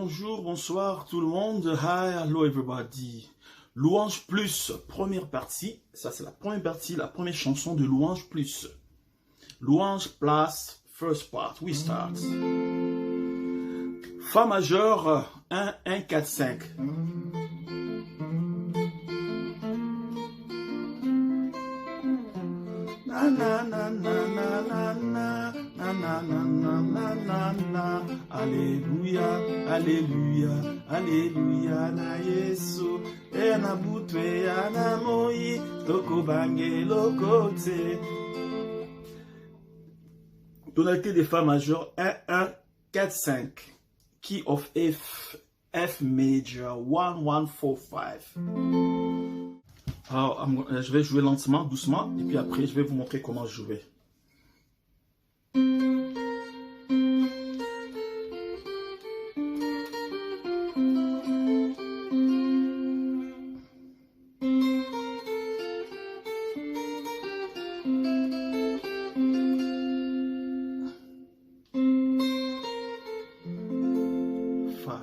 bonjour, bonsoir tout le monde. Hi, hello everybody. Louange Plus, première partie. Ça, c'est la première partie, la première chanson de Louange Plus. Louange Plus, first part. We start. Fa majeur, 1, 1, 4, 5. Na na na na na na na na na na na na na. Alléluia, alléluia, alléluia na Yesu. Ena butwe ya na moi toko bange lokote. Tonalité des fa majeur 1 1 4 5. Key of F major 1 1 4 5. Alors, je vais jouer lentement, doucement, et puis après, je vais vous montrer comment jouer. Fa.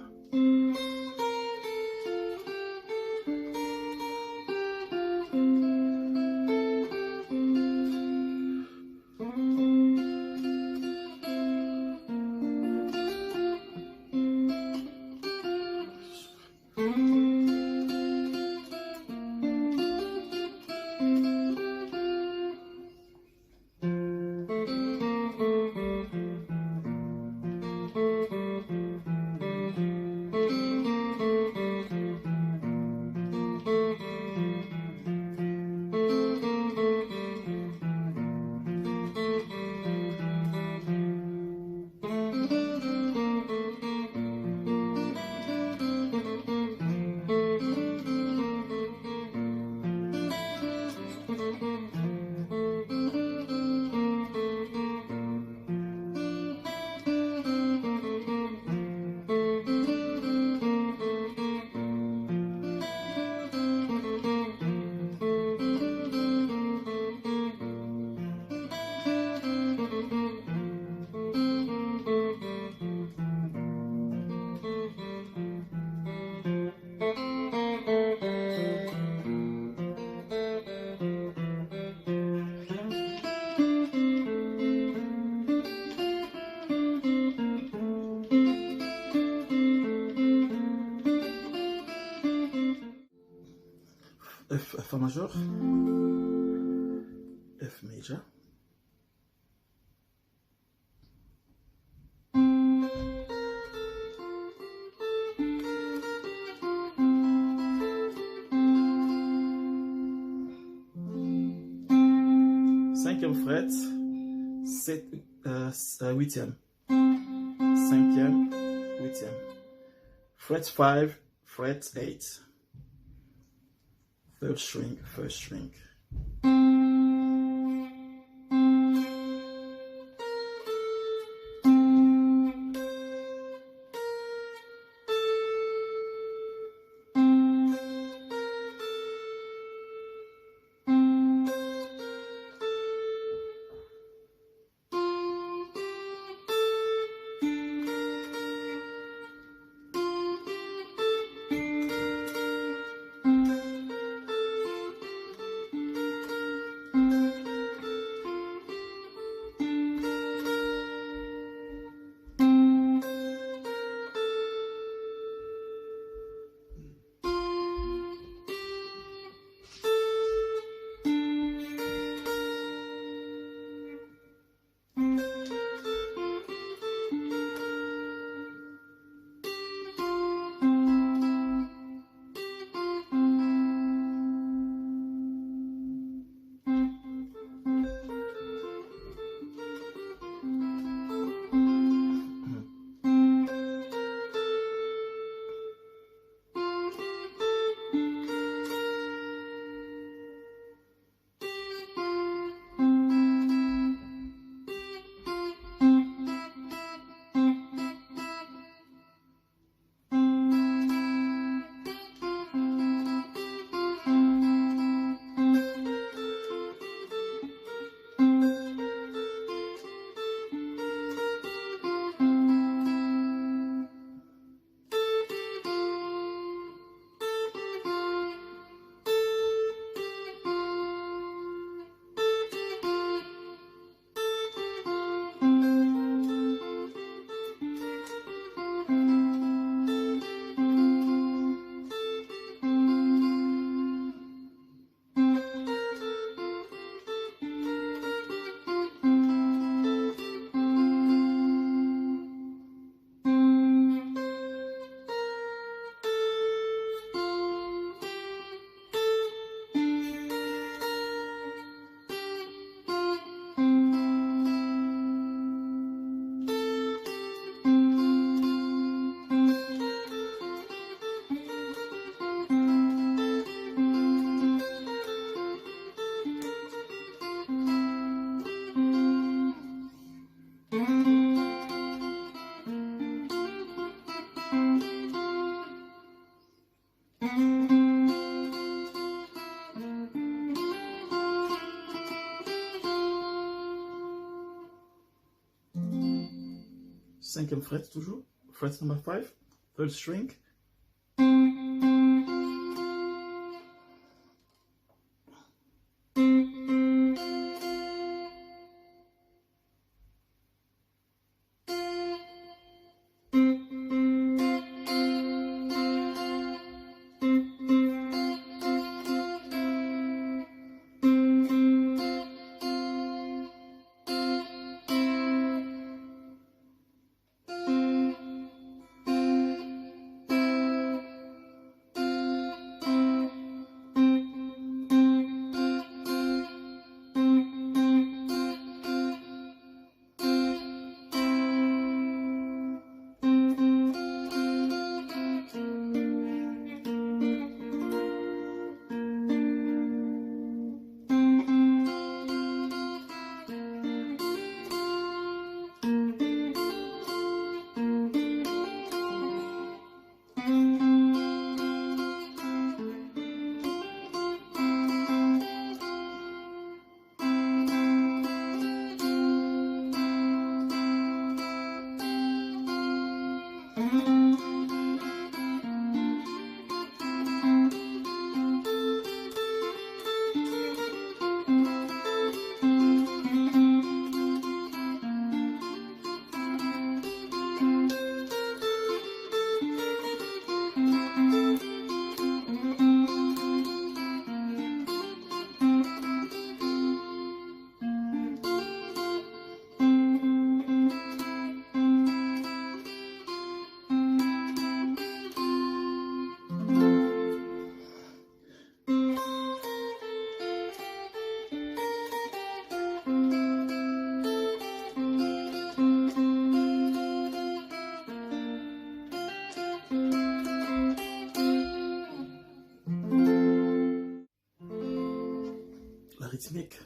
Fa majeur, F major, cinquième fret, huitième, cinquième, huitième, fret 5, fret 8. Third string, first string. 5e fret toujours, fret number 5, 3rd string. La rythmique.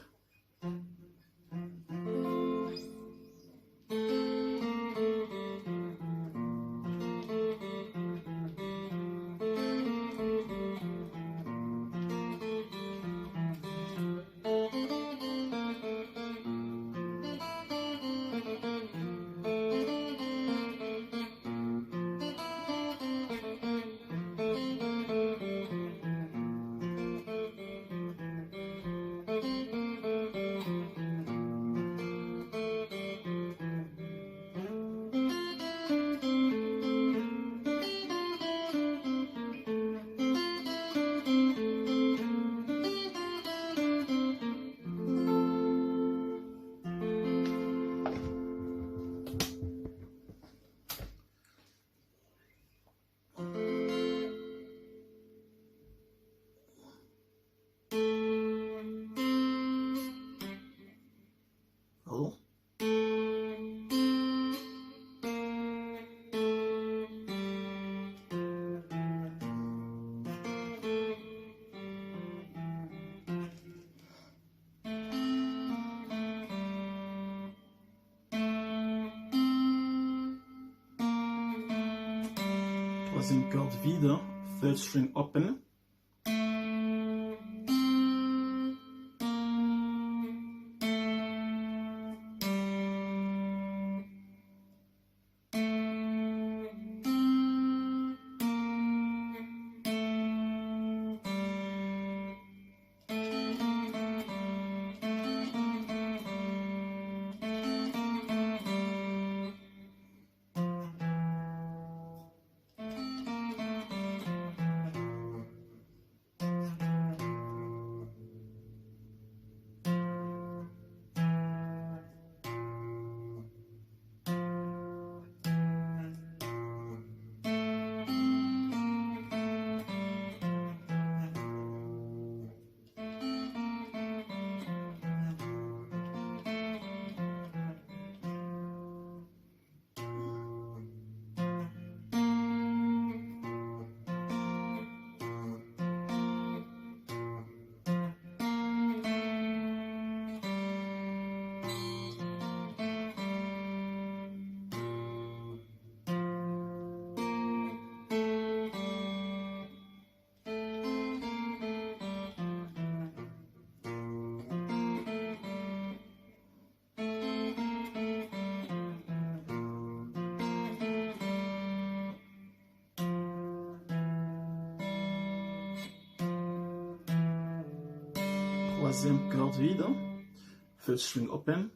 Oh. Troisième corde vide, hein. 3rd string open. troisième corde vide, third string open.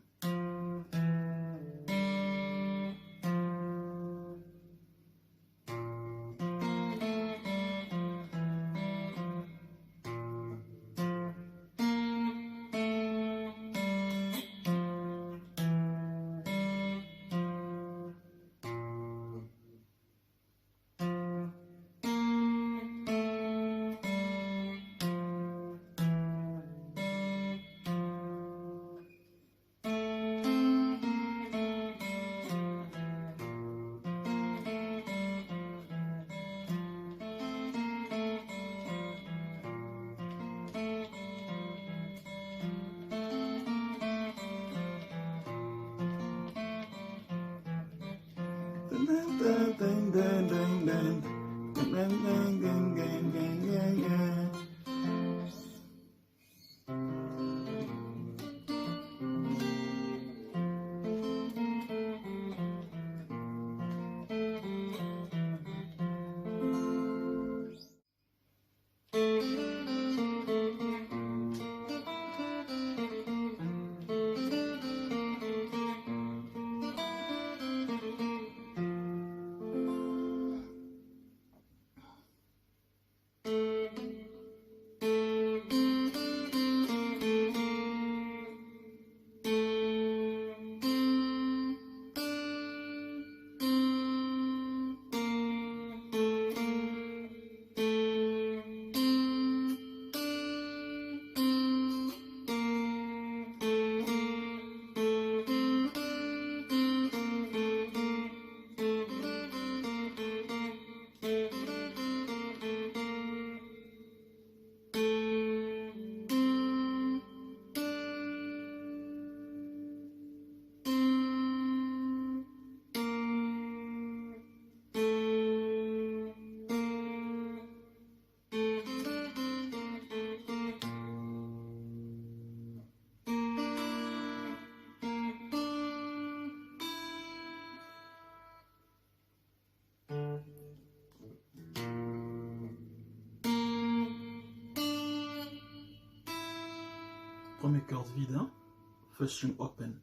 Première corde vide, hein? First string open.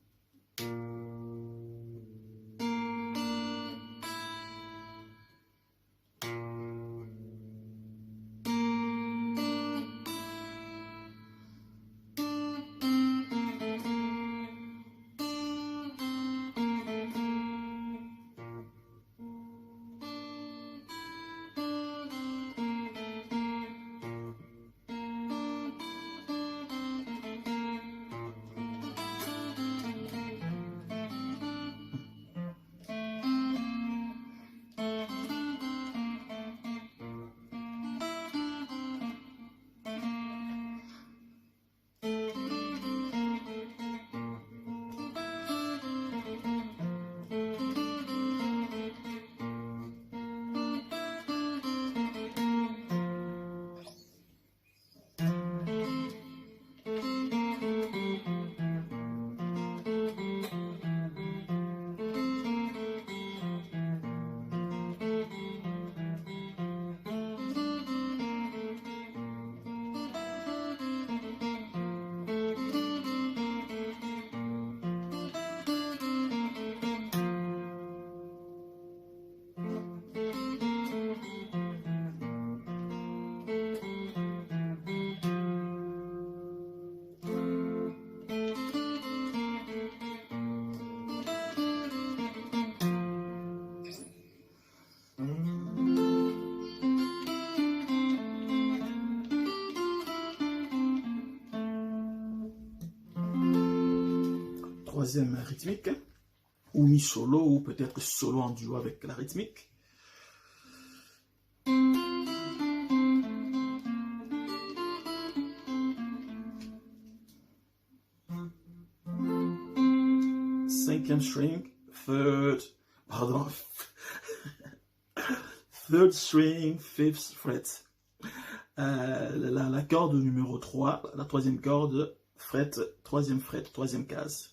Troisième rythmique, ou mi-solo, ou peut-être solo en duo avec la rythmique. Cinquième string, third string, fifth fret. La corde numéro 3, la troisième corde, troisième fret, troisième case.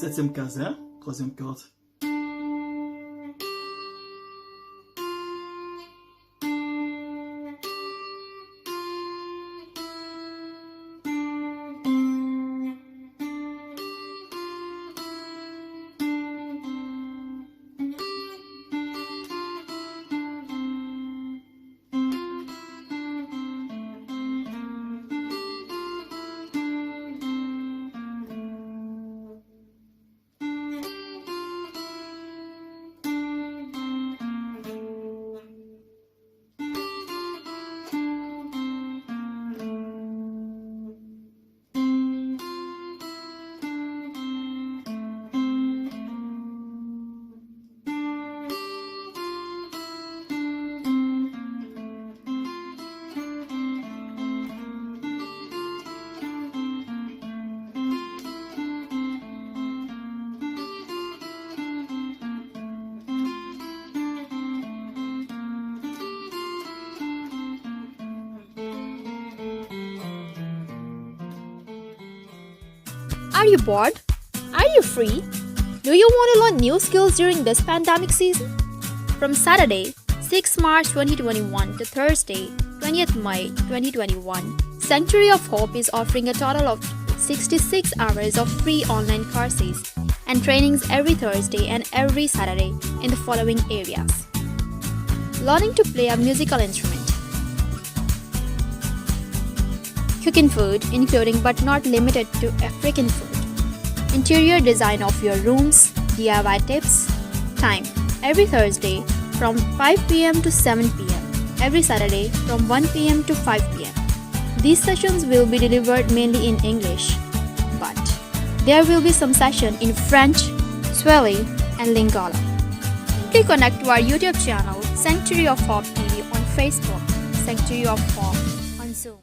Septième quinzaine, troisième corde. Are you bored? Are you free? Do you want to learn new skills during this pandemic season? From Saturday, 6 March 2021 to Thursday, 20th May 2021, Sanctuary of Hope is offering a total of 66 hours of free online courses and trainings every Thursday and every Saturday in the following areas. Learning to play a musical instrument. Cooking food, including but not limited to African food. Interior design of your rooms, DIY tips. Time, every Thursday from 5 p.m. to 7 p.m. Every Saturday from 1 p.m. to 5 p.m. These sessions will be delivered mainly in English, but there will be some session in French, Swahili, and Lingala. Simply connect to our YouTube channel, Sanctuary of Hope TV on Facebook, Sanctuary of Hope on Zoom.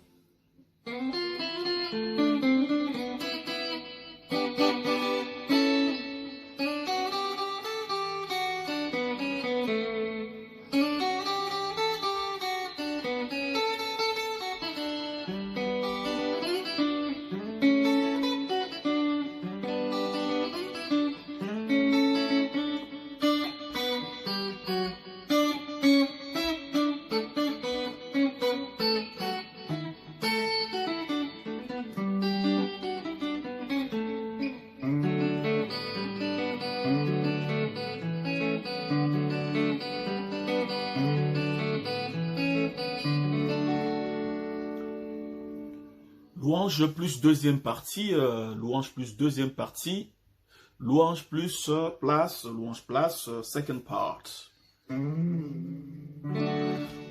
Louange plus deuxième partie, louange plus deuxième partie, louange plus place, louange place, second part.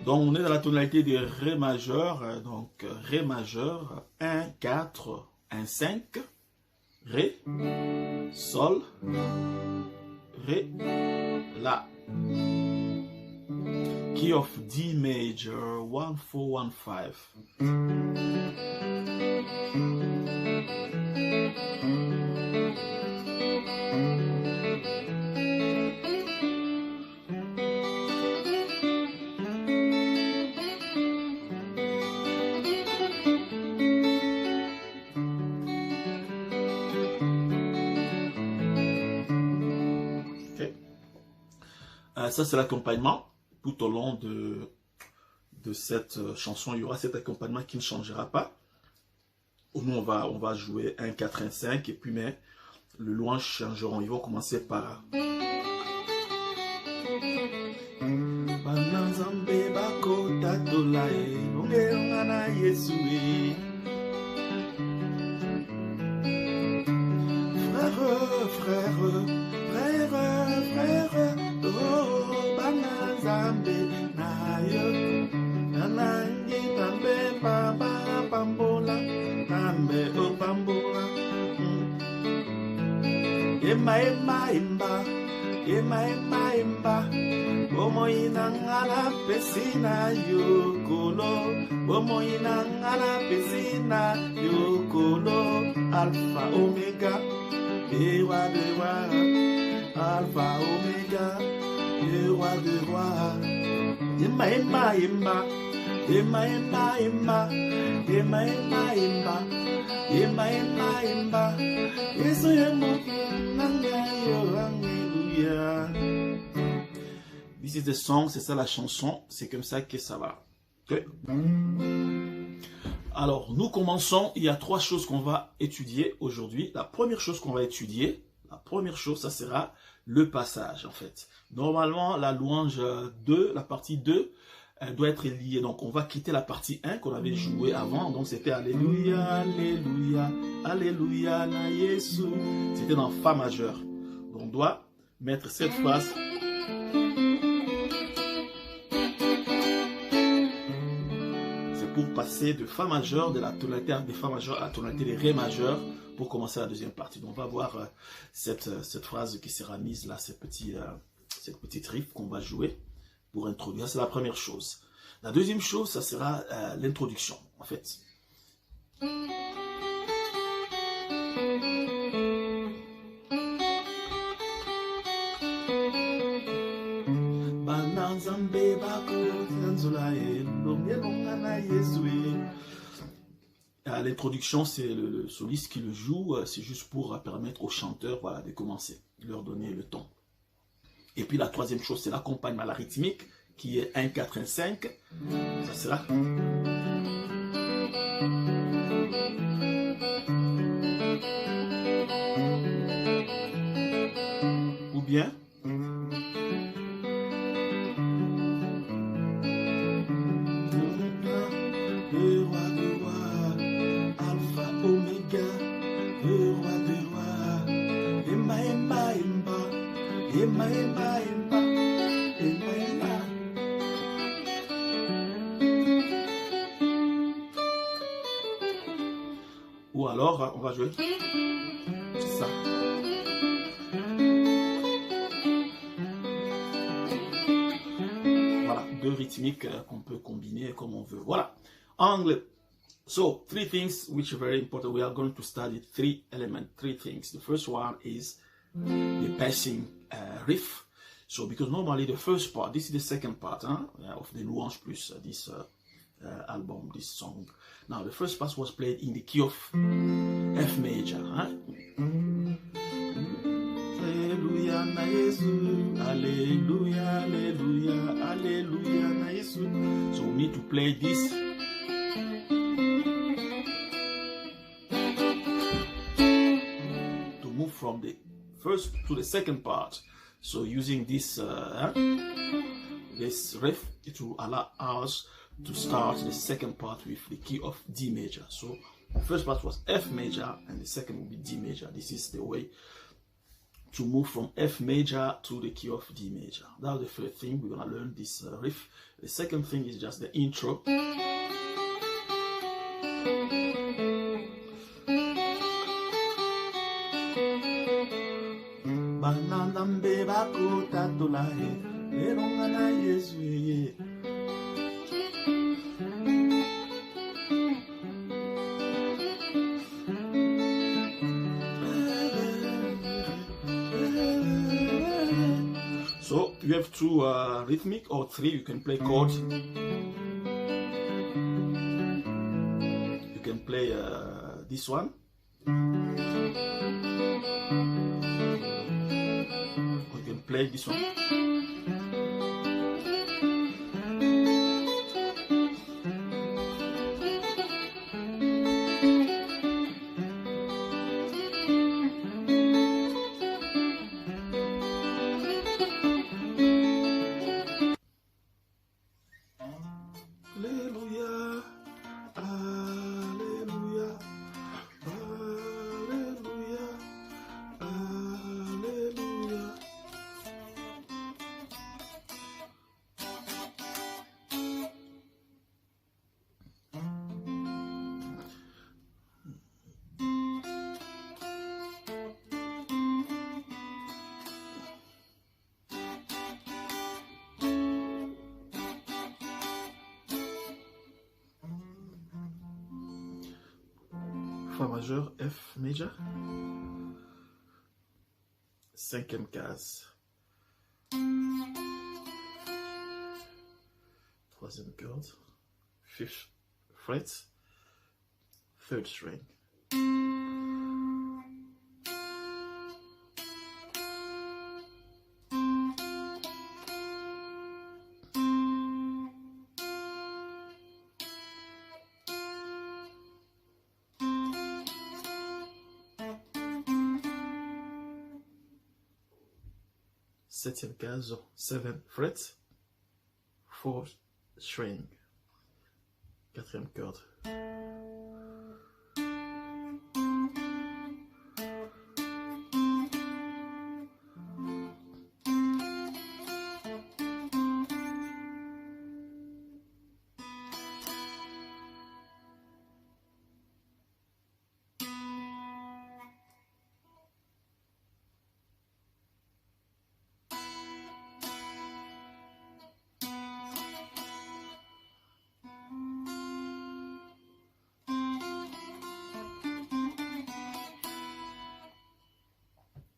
Donc on est dans la tonalité de Ré majeur, donc Ré majeur, 1, 4, 1, 5, Ré, Sol, Ré, La. Key of D major, 1, 4, 1, 5. Ça, c'est l'accompagnement. Tout au long de cette chanson, il y aura cet accompagnement qui ne changera pas. Nous, on va jouer 1, 4, 1, 5. Et puis, mais le louange changeront. Ils vont commencer par... pesina yokolo, bomo inangala pesina yokolo, alpha omega, ewa de roi, alpha omega, ewa de roi. Emma, Emma, Emma, Emma, Emma, Emma, Emma, Emma, Emma, Emma, Emma, Emma, Yesu yemukuna, Alléluia. This is the song, c'est ça la chanson, c'est comme ça que ça va. Okay. Alors, nous commençons, il y a 3 choses qu'on va étudier aujourd'hui. La première chose qu'on va étudier, ça sera le passage en fait. Normalement, la louange 2, la partie 2, elle doit être liée. Donc, on va quitter la partie 1 qu'on avait joué avant. Donc, c'était Alléluia, Alléluia, Alléluia, na Yesu. C'était dans Fa majeur. Donc, on doit mettre cette phrase. C'est pour passer de Fa majeur, de la tonalité de Fa majeur à la tonalité de Ré majeur pour commencer la deuxième partie. Donc, on va voir cette phrase qui sera mise là, cette petite riff qu'on va jouer pour introduire. C'est la première chose. La deuxième chose, ça sera l'introduction, en fait. L'introduction, c'est le soliste qui le joue. C'est juste pour permettre aux chanteurs, voilà, de commencer, leur donner le ton. Et puis la troisième chose, c'est l'accompagnement, la rythmique, qui est 1, 4, 1, 5. Ça sera. Ou bien. Le roi de roi, Alpha, Oméga, le roi de roi, Emma, Emma, Emma. Emma, Emma, Emma, Emma, Emma. Ou alors, on va jouer ça. Voilà, 2 rythmiques qu'on peut combiner comme on veut. Voilà, anglais. So, 3 things which are very important. We are going to study 3 elements, 3 things. The first one is the passing riff. So, because normally the first part, this is the second part of the Louange Plus, this album, this song. Now, the first part was played in the key of F major. Alléluia, na Yesu. Alléluia, Alléluia, Alléluia, na Yesu. So, we need to play this. To move from the first to the second part. So using this this riff, it will allow us to start the second part with the key of D major. So the first part was F major and the second will be D major. This is the way to move from F major to the key of D major. That's the first thing we're gonna learn this riff. The second thing is just the intro. Banandambe bakota tolae, erongana Yesu. So you have 2 rhythmic or 3. You can play chords. You can play this one. Play this one. Alléluia, Alléluia, Alléluia, Alléluia. Fa majeur, F major. 5e case. 3e corde. 5th fret. 3rd string. septième case, 7 frets, 4 string, quatrième corde.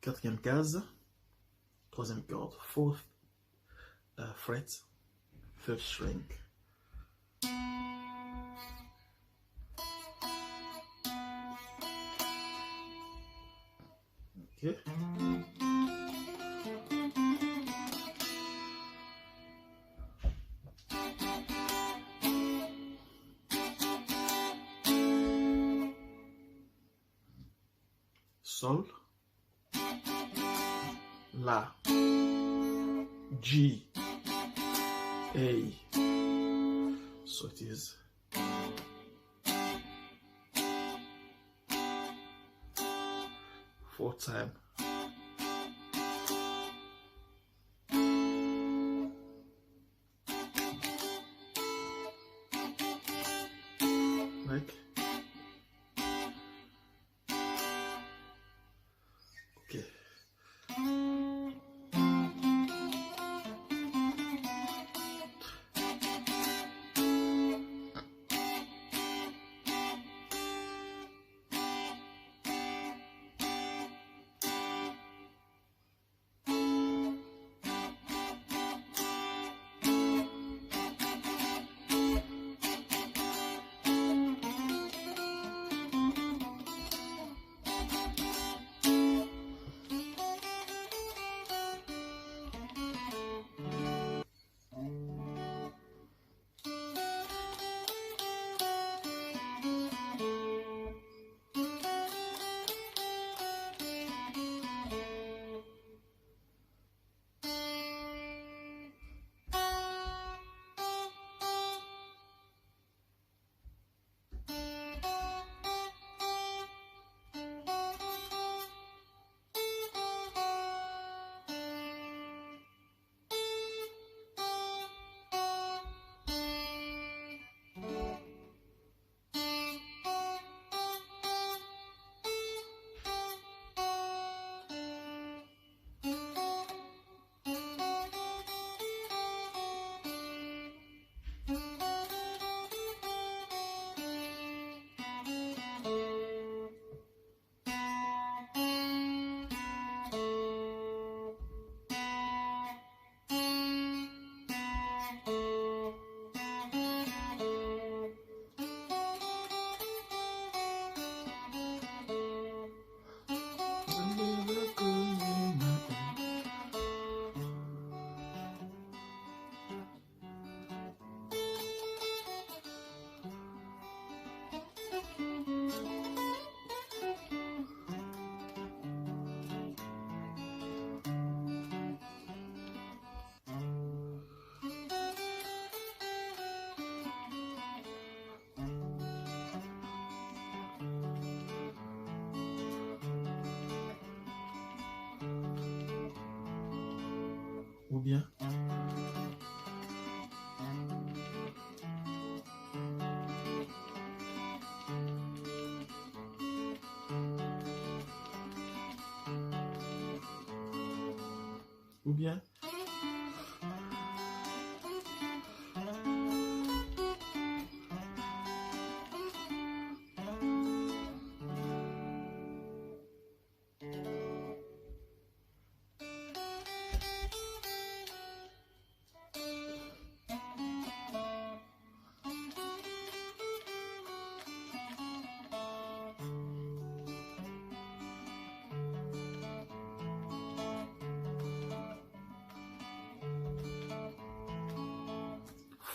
Quatrième case, troisième corde, 4th fret, 3rd string. Ok. Sol, La, G, A. So it is fourth time. Like okay. Ou bien ou bien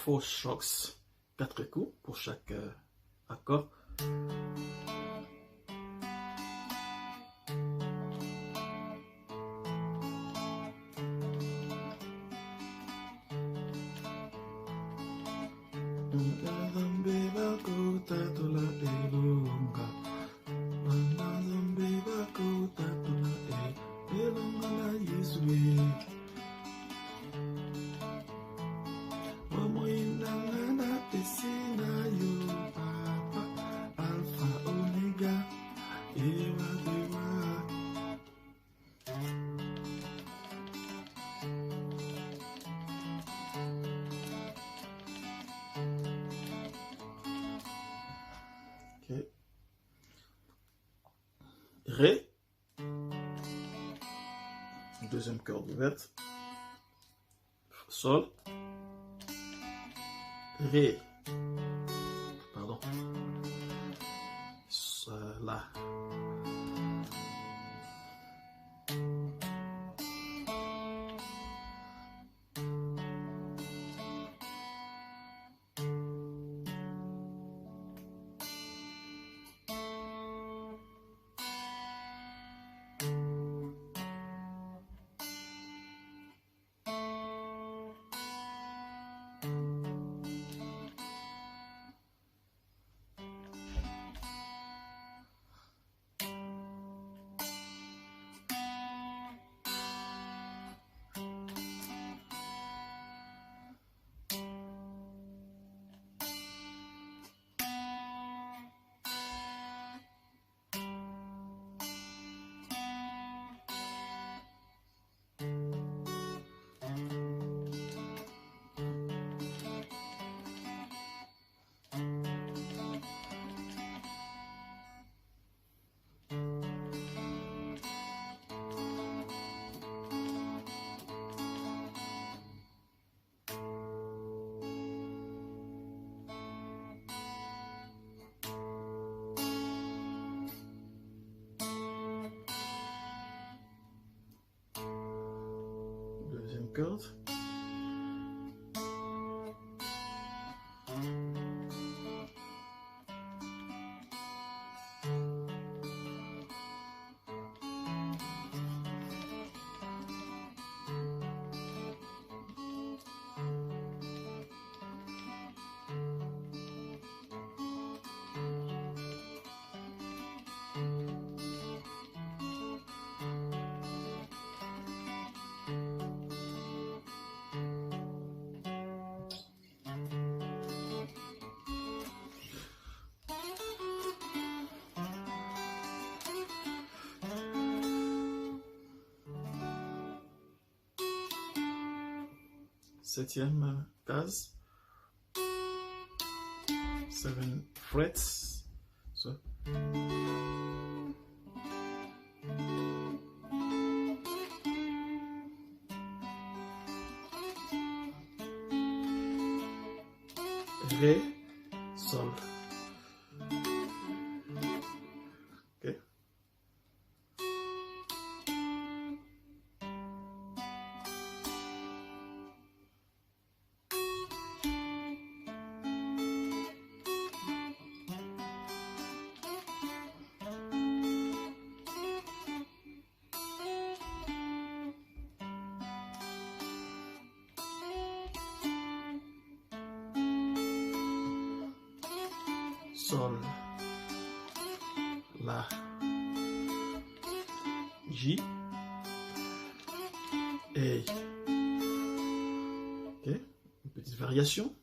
four strokes, 4 coups pour chaque accord. Zambe bakota tola elonga. Zambe bakota tola elonga na Yesu. Momoinanga na esina yo papa. Alpha Omega. Ewa dewa. Ré, deuxième corde ouverte, Sol, Ré, pardon, La. Deuxième corde. Septième case, 7 frets, so. Ré, Sol. Okay. Sol, La, J, A. Ok, une petite variation.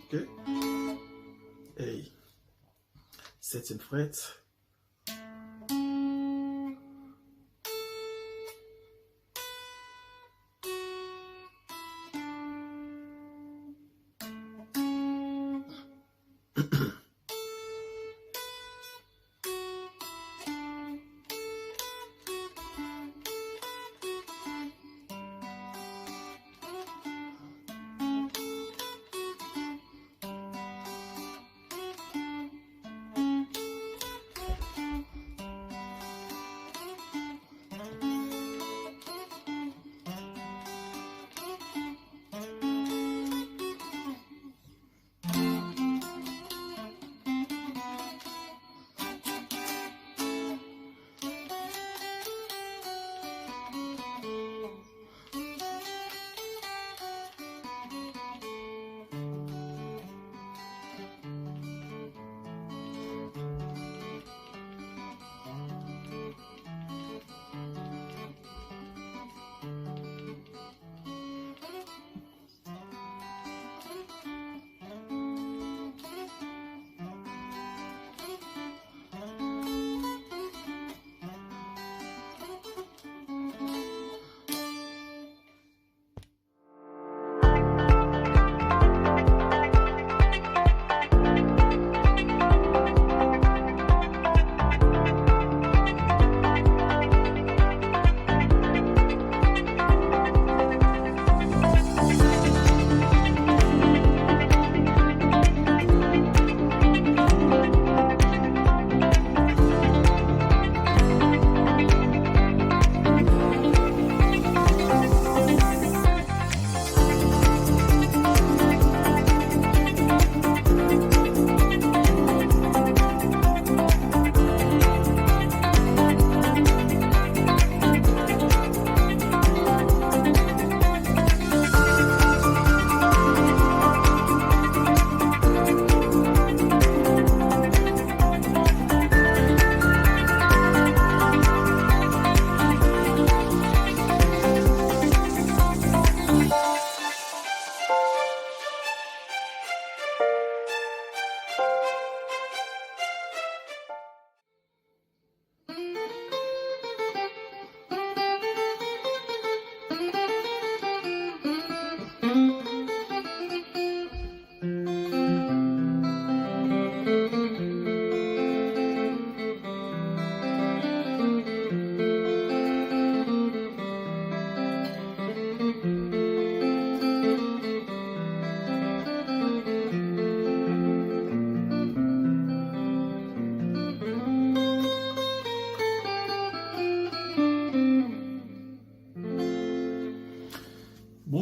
Ok. A. Septième fret.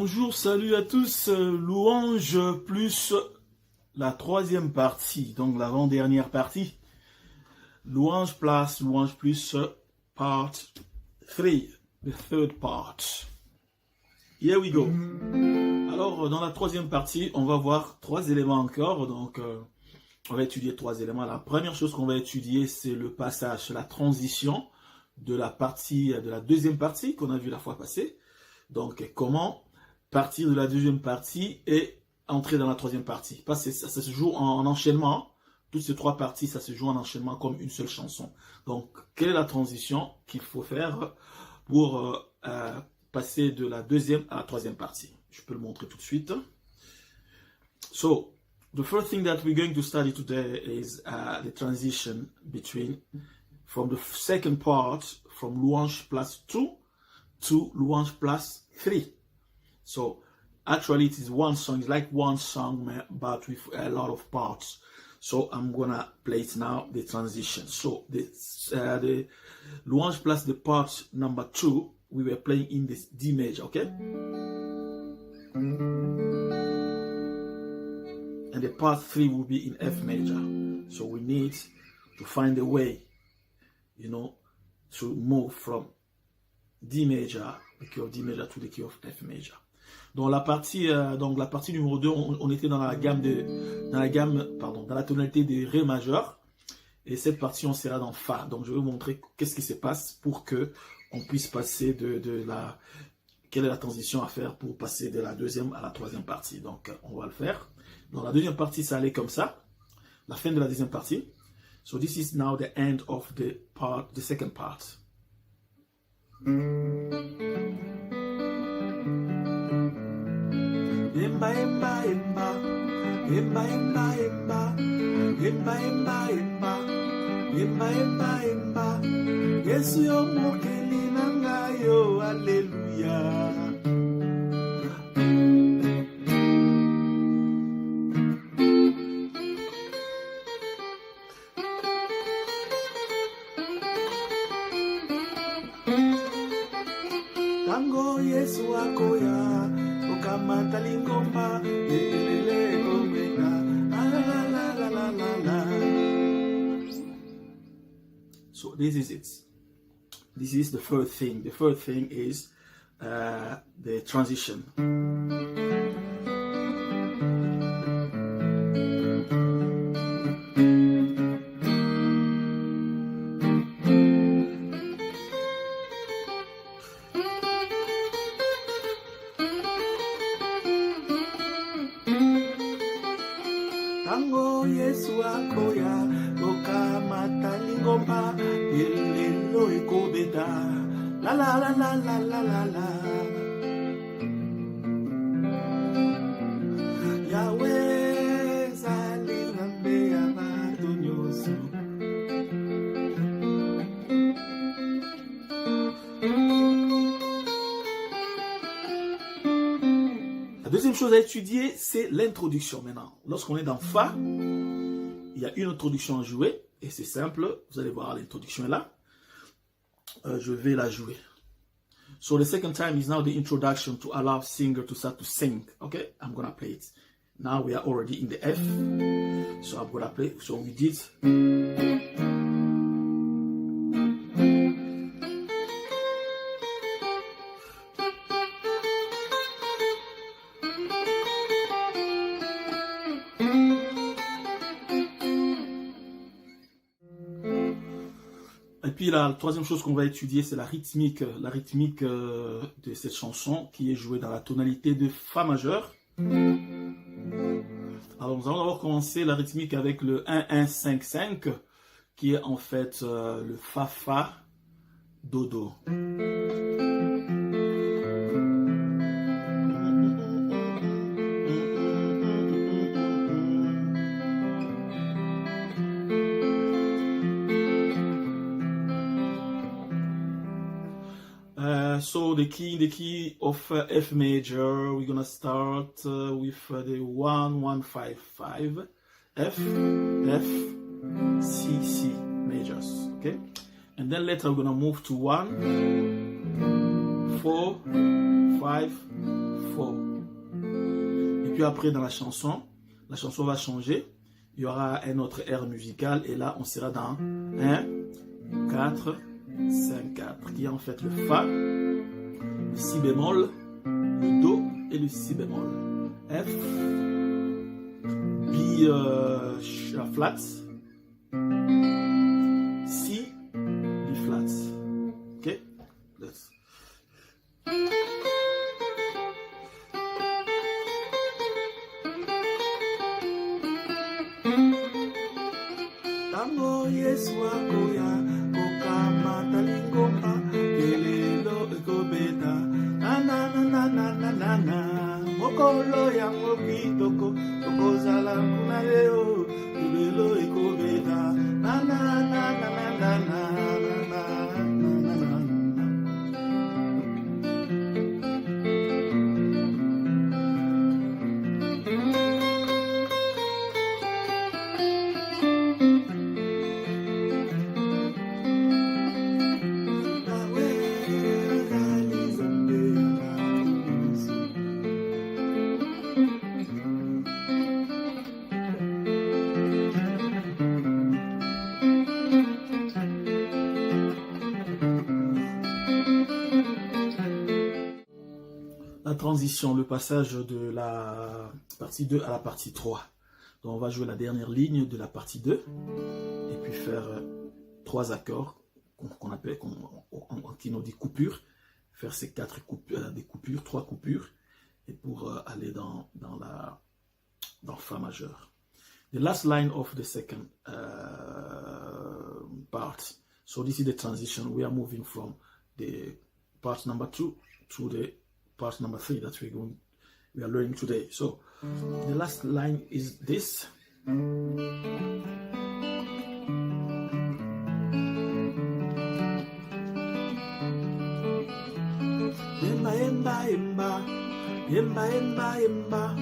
Bonjour, salut à tous, louange plus la troisième partie, donc l'avant-dernière partie. Louange plus part 3, the third part. Here we go. Alors, dans la troisième partie, on va voir 3 éléments encore, donc on va étudier 3 éléments. La première chose qu'on va étudier, c'est le passage, la transition de la deuxième partie qu'on a vu la fois passée. Donc, comment partir de la deuxième partie et entrer dans la troisième partie. Parce que ça se joue en enchaînement. Toutes ces 3 parties, ça se joue en enchaînement comme une seule chanson. Donc, quelle est la transition qu'il faut faire pour passer de la deuxième à la troisième partie? Je peux le montrer tout de suite. So, the first thing that we're going to study today is the transition from the second part, from Louange plus 2 to Louange plus 3. So actually it is one song, it's like one song but with a lot of parts. So I'm gonna play it now, the transition. So the Louange plus the part number 2, we were playing in this D major, okay? And the part 3 will be in F major. So we need to find a way, to move from D major, the key of D major, to the key of F major. Donc la partie numéro 2, on était dans la tonalité de Ré majeur. Et cette partie, on sera dans Fa. Donc je vais vous montrer qu'est-ce qui se passe pour que on puisse passer quelle est la transition à faire pour passer de la deuxième à la troisième partie. Donc on va le faire. Dans la deuxième partie, ça allait comme ça. La fin de la deuxième partie. So this is now the end of the second part. Emba, emba, emba, emba, emba, emba, emba, emba, emba, emba, emba, emba, Yesu yo mokeli nanga yo, Alleluia. Tango Yesu akoya, okamata lingomba, lelele gomena, la la la la la la. So this is it. This is the third thing. The third thing is the transition. Tango Yesu akoya, okamata lingomba, elelo ekobeta, la la la la la la la la. Yahweh zali ngambe ya bato nyonso. La deuxième chose à étudier, c'est l'introduction maintenant. Lorsqu'on est dans Fa, il y a une introduction à jouer, et c'est simple, vous allez voir, l'introduction est là. Je vais la jouer. So the second time is now the introduction to allow singer to start to sing. Okay, I'm gonna play it. Now we are already in the F, so I'm gonna play. So we did. Et puis la troisième chose qu'on va étudier, c'est la rythmique de cette chanson qui est jouée dans la tonalité de Fa majeur. Alors nous allons d'abord commencer la rythmique avec le 1-1-5-5 qui est en fait le Fa-Fa Do-Do. So the key of F major, we're gonna start with the 1-1-5-5, F, F, C, C majors, okay? And then later we're gonna move to 1-4-4-5, 4, 5, 4. Et puis après dans la chanson va changer. Il y aura un autre air musical et là on sera dans 1, 4, 5, 4 qui est en fait le Fa, le Si bémol, le Do et le Si bémol. F, B flat, C, B flat. Ok? Let's. Tango Yesu akoya kokamata lingomba elelo ekobeta na na na na na na na mokolo yango kitoko tokozala kuna leo elelo ekobeta na na na na na na na. La transition, le passage de la partie 2 à la partie 3. Donc on va jouer la dernière ligne de la partie 2 et puis faire 3 accords qu'on appelle, qui nous dit coupure, faire ces 4 coupures, des coupures, 3 coupures, et pour aller dans Fa majeur. The last line of the second part. So this is the transition. We are moving from the part number 2 to the part number 3 that we are learning today. So the last line is this. Yemba yemba yemba yemba yemba yemba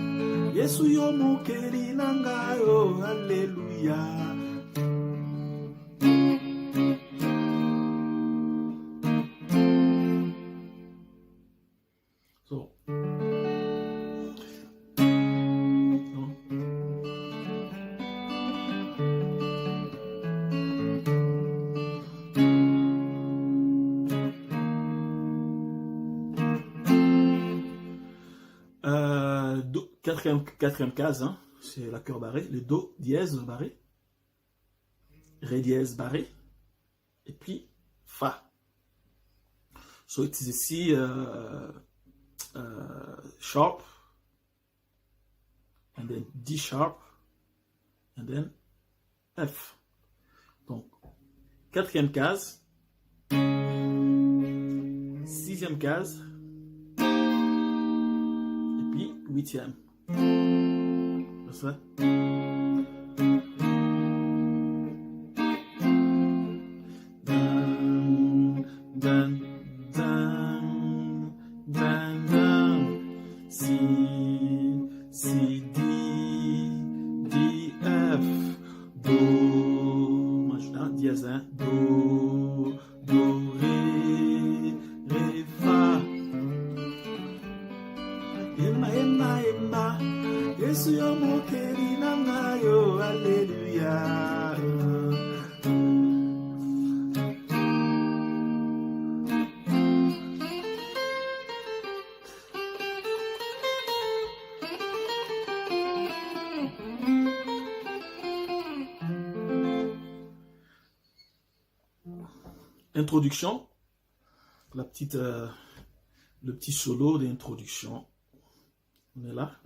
Yesu yo mukeri nangayo hallelujah. Quatrième case, hein, c'est l'accord barré, le Do dièse barré, Ré dièse barré, et puis Fa. So it is a C sharp, and then D sharp, and then F. Donc, quatrième case, sixième case, et puis huitième. C'est ça? Dan, C, D, F, Do, maintenant dièse, hein? Do, Ré, Fa. Yemba, yemba, yemba, Yesu yo mukeri nangayo, hallelujah. Introduction, le petit solo d'introduction. On est là.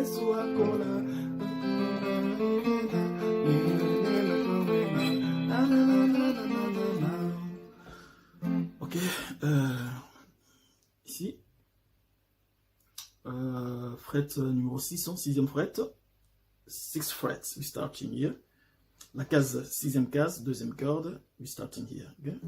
Yesu akola. Ok, ici, fret numéro 6, sixième fret, 6 frets, we starting here. La case, sixième case, deuxième corde, we starting here. Okay?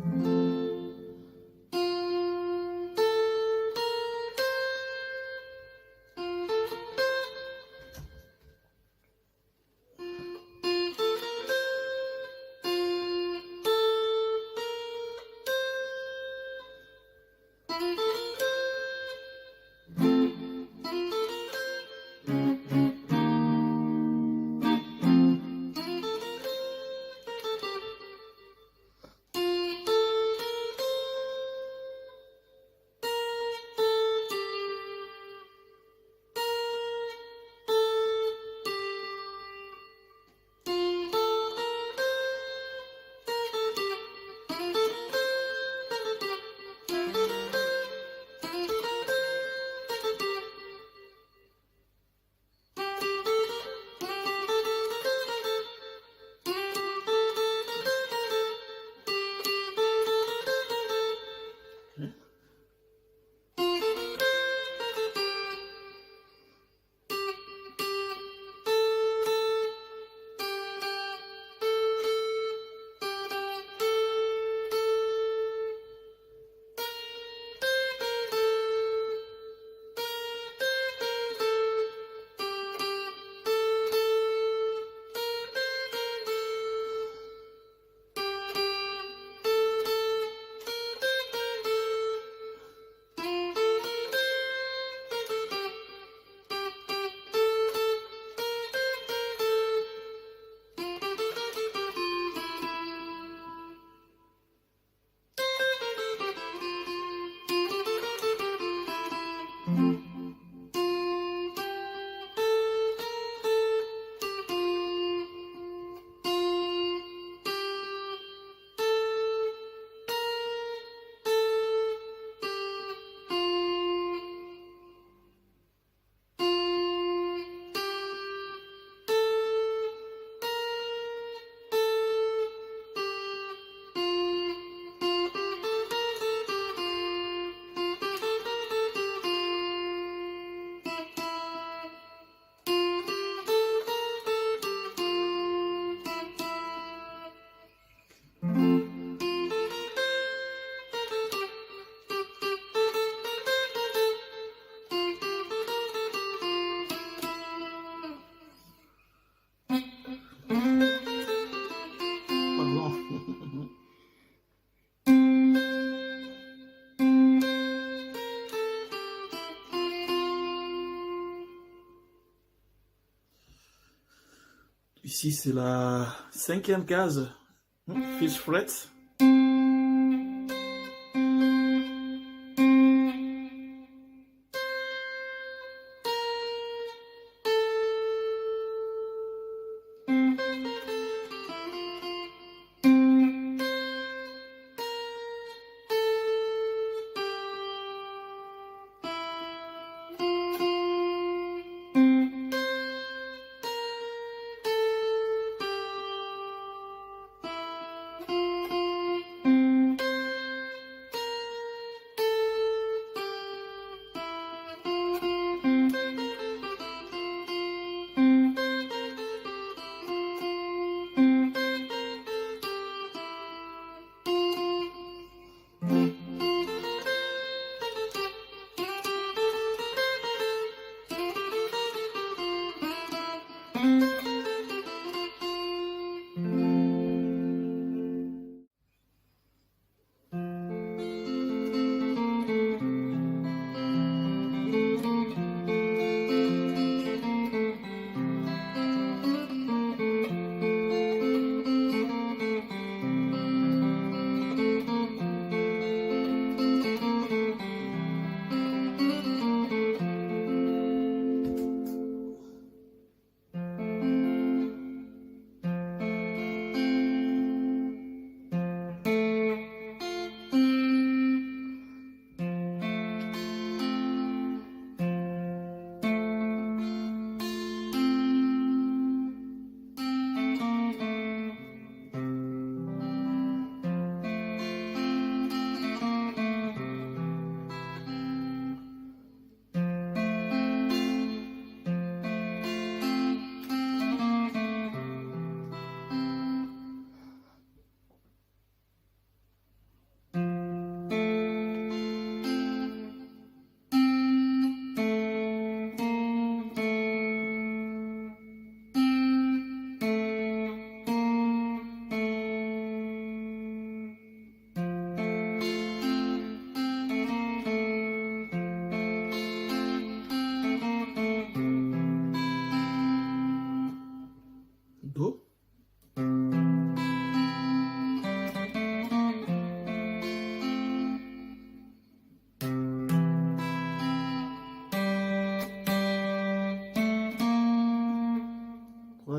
Ici, c'est la cinquième case, fifth fret.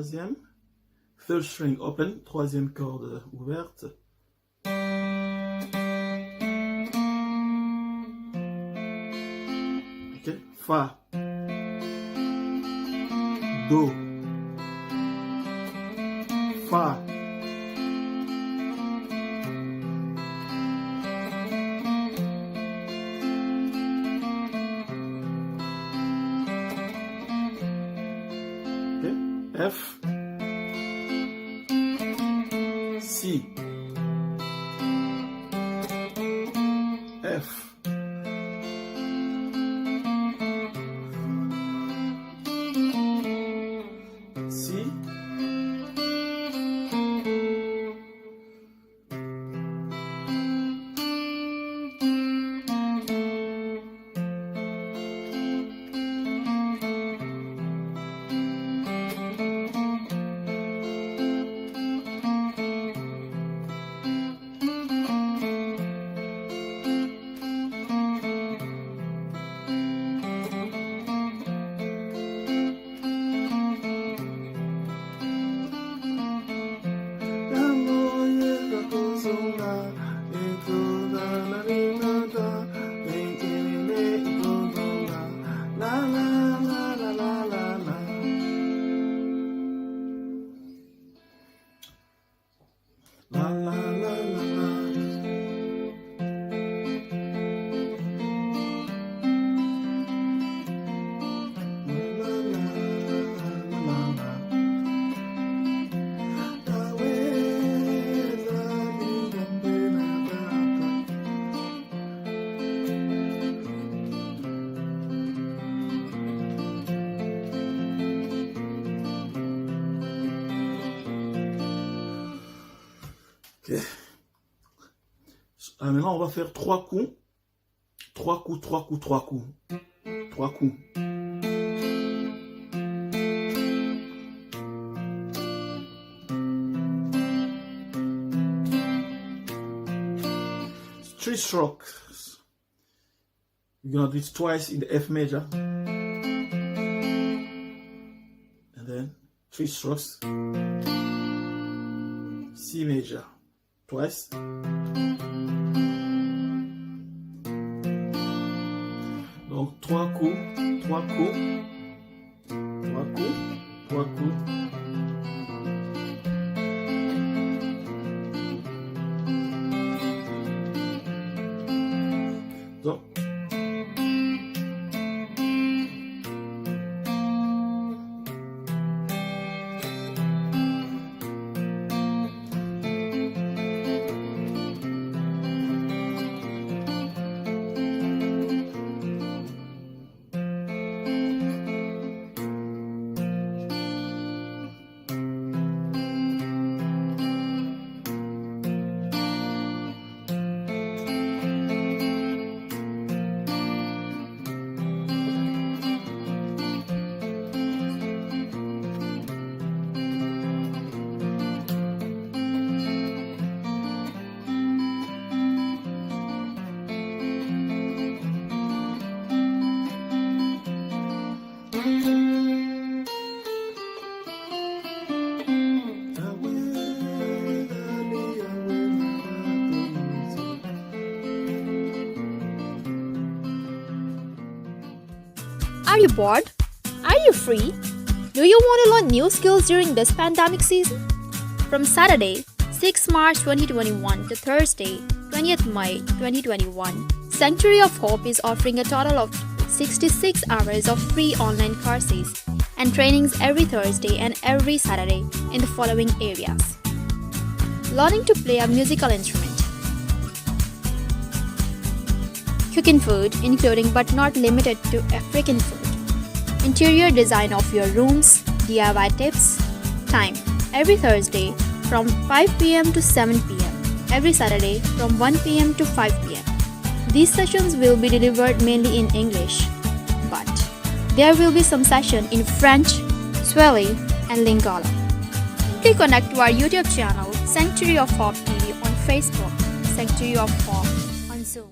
troisième. Third string open, troisième corde ouverte. Ok, Fa. Do. Fa. F, C, F, C, Ok. Alors maintenant, on va faire 3 coups. 3 coups, 3 coups, 3 coups. 3 coups. Three strokes. You're gonna do it twice in the F major. And then 3 strokes. C major. Twice. Donc 3 coups, 3 coups, 3 coups, 3 coups. Donc Are you bored? Are you free? Do you want to learn new skills during this pandemic season? From Saturday, 6 March 2021 to Thursday, 20th May 2021, Sanctuary of Hope is offering a total of 66 hours of free online courses and trainings every Thursday and every Saturday in the following areas. Learning to play a musical instrument. Cooking food, including but not limited to African food. Interior design of your rooms, DIY tips. Time, every Thursday from 5 p.m. to 7 p.m. Every Saturday from 1 p.m. to 5 p.m. These sessions will be delivered mainly in English, but there will be some session in French, Swahili, and Lingala. Simply connect to our YouTube channel, Sanctuary of Hope TV on Facebook, Sanctuary of Hope on Zoom.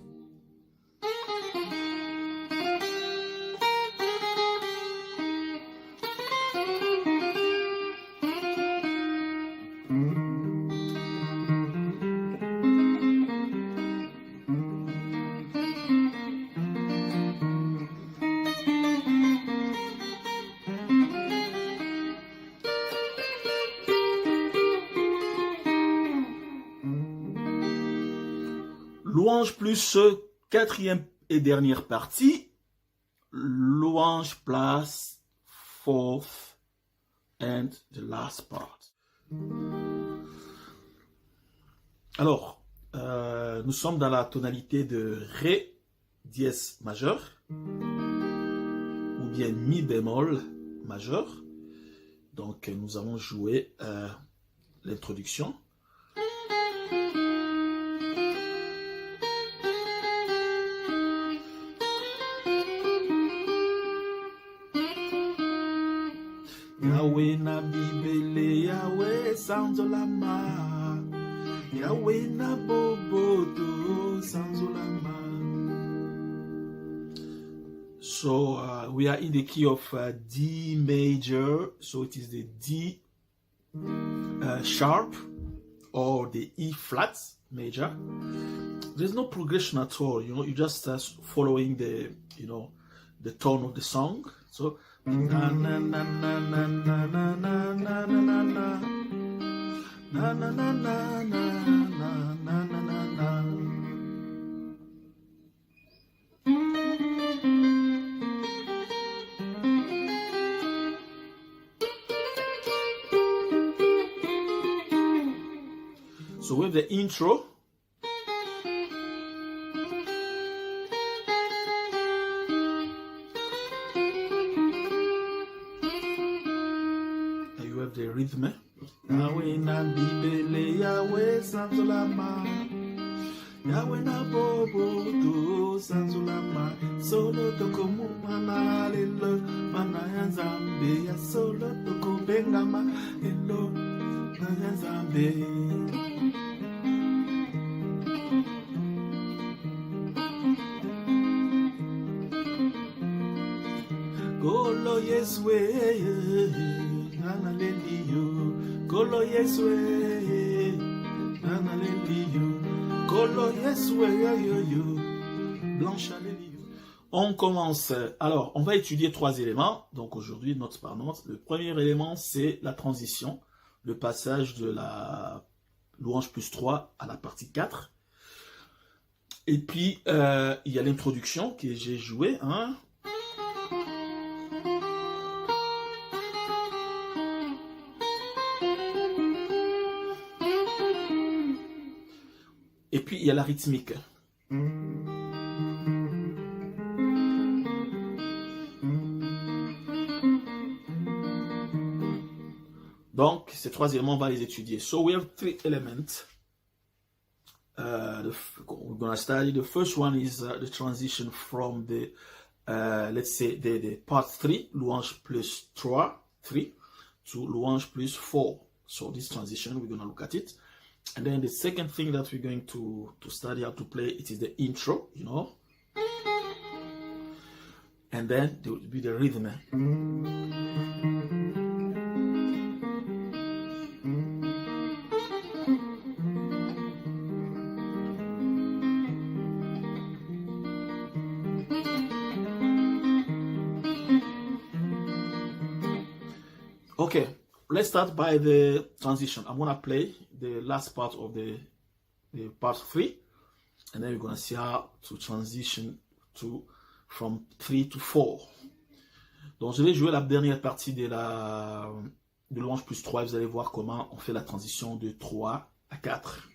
Louange plus quatrième et dernière partie. Louange plus fourth and the last part. Alors, nous sommes dans la tonalité de Ré dièse majeur ou bien Mi bémol majeur. Donc, nous allons jouer l'introduction. Yahweh na bibele, Yahweh sanzolama, Yahweh na boboto sanzolama. So we are in the key of D major, so it is the D sharp or the E flat major. There's no progression at all, you know, you just following the, you know, the tone of the song. So na na na na na na na na na na na na na na na na na na na. So with the intro, you have the rhythm. Yahweh na bibele, Yahweh sanzolama, Yahweh na bobo to sanzolama. Solo toko mumana lelo, mana ya Nzambe ya solo toko bengama lelo, mana ya Nzambe. Golo Yeswe, nana leliyo. Golo Yeswe, nana leliyo. Golo Yeswe, yo. Blanche leliyo. On commence. Alors, on va étudier 3 éléments. Donc aujourd'hui, note par note. Le premier élément, c'est la transition. Le passage de la louange plus 3 à la partie 4. Et puis, il y a l'introduction que j'ai jouée, hein. Et puis, il y a la rythmique. Donc, ces 3 éléments, on va les étudier. So, we have 3 elements. We're going to study. The first one is the transition from the, let's say, the part 3, louange plus 3, to louange plus 4. So, this transition, we're going to look at it. And then the second thing that we're going to study how to play, it is the intro, you know. And then there will be the rhythm. Okay, let's start by the transition. I'm going to play the last part of the part 3, and then we're going to see how to transition from 3 to 4. Donc je vais jouer la dernière partie de louange plus 3, vous allez voir comment on fait la transition de 3 à 4.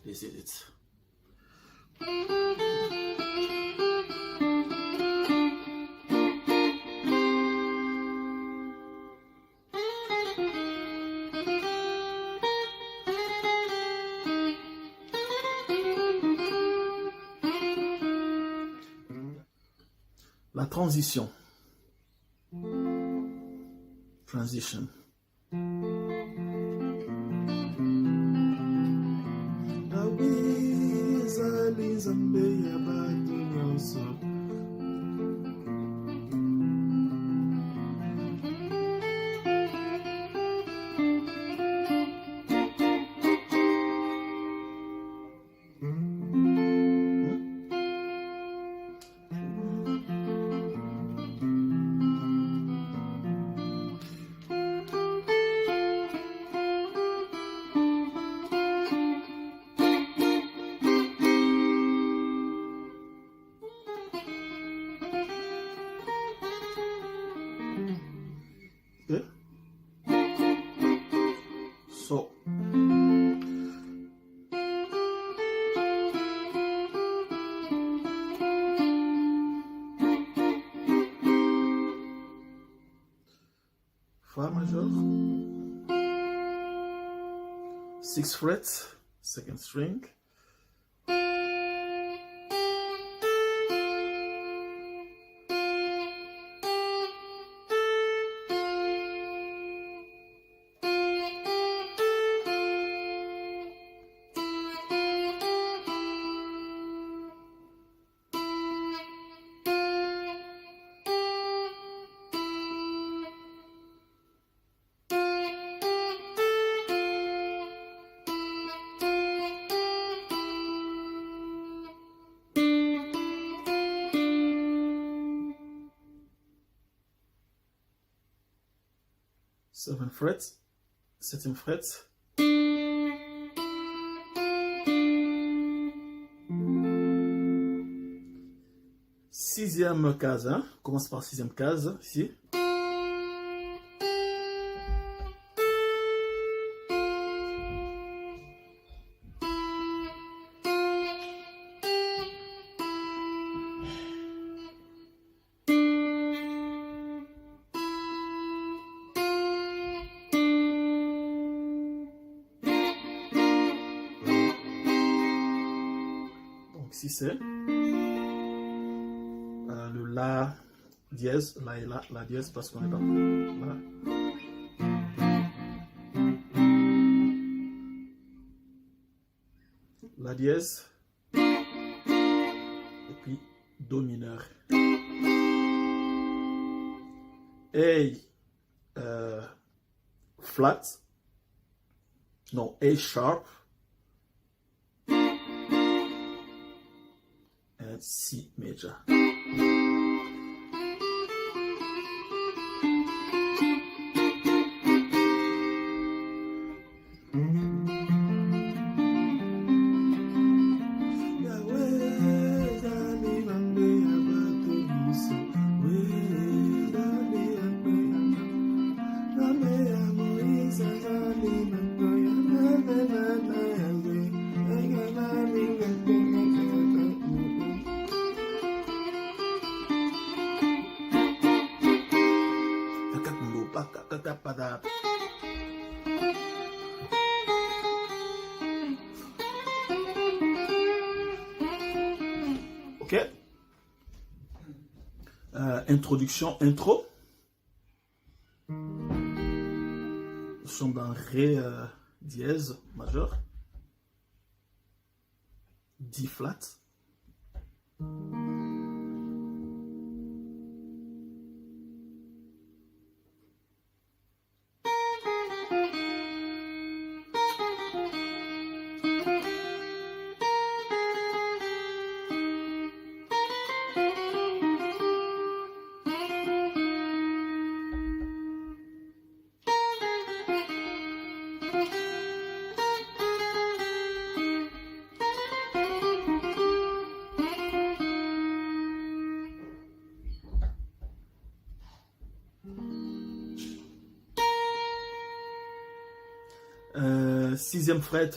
This is it. La transition. transition. Okay. So Fa major, 6 frets, second string. Seven frets, septième fret. Sixième case, hein? On commence par sixième case ici. Si c'est le La dièse, La et La dièse parce qu'on est pas là. La dièse et puis Do mineur. A flat, non, A sharp. C major. Ok. Introduction, intro. Nous sommes dans Ré dièse majeur. D flat. Sixième fret,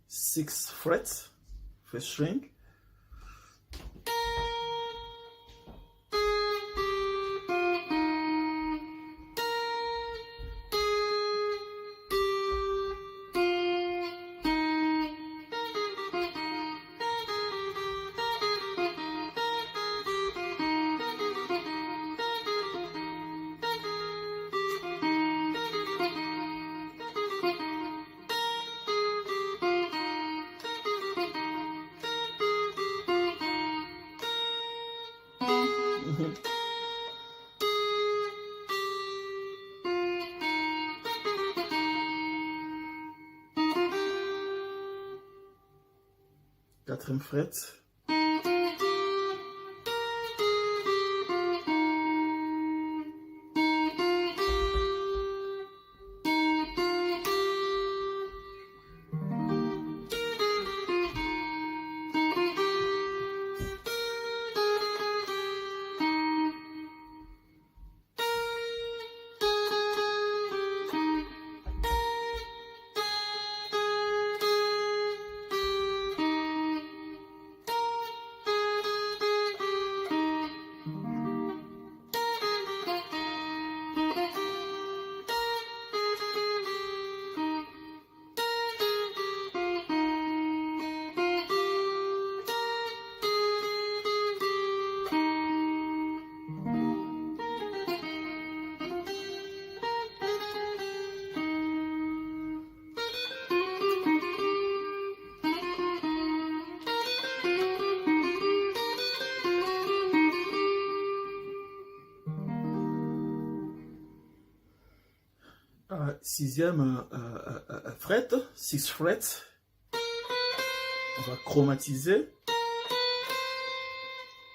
6 frets, first string. 4e fret. Sixième fret, 6 frets. On va chromatiser.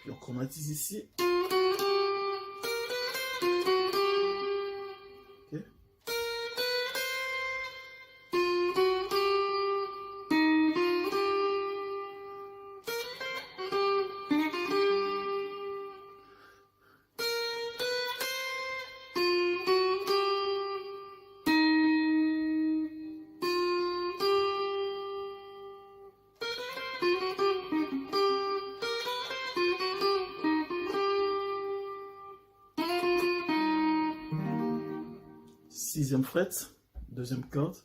Puis on chromatise ici. Okay. Sixième fret, deuxième corde.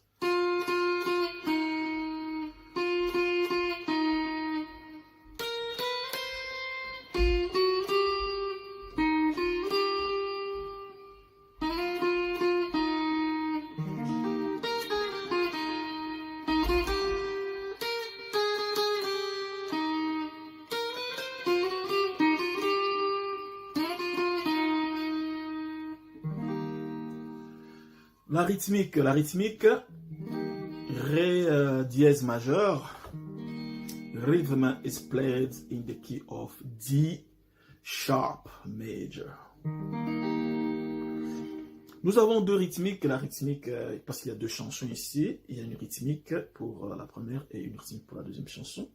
La rythmique, Ré dièse majeur. Rhythm is played in the key of D sharp major. Nous avons deux rythmiques. La rythmique, parce qu'il y a deux chansons ici, il y a une rythmique pour la première et une rythmique pour la deuxième chanson.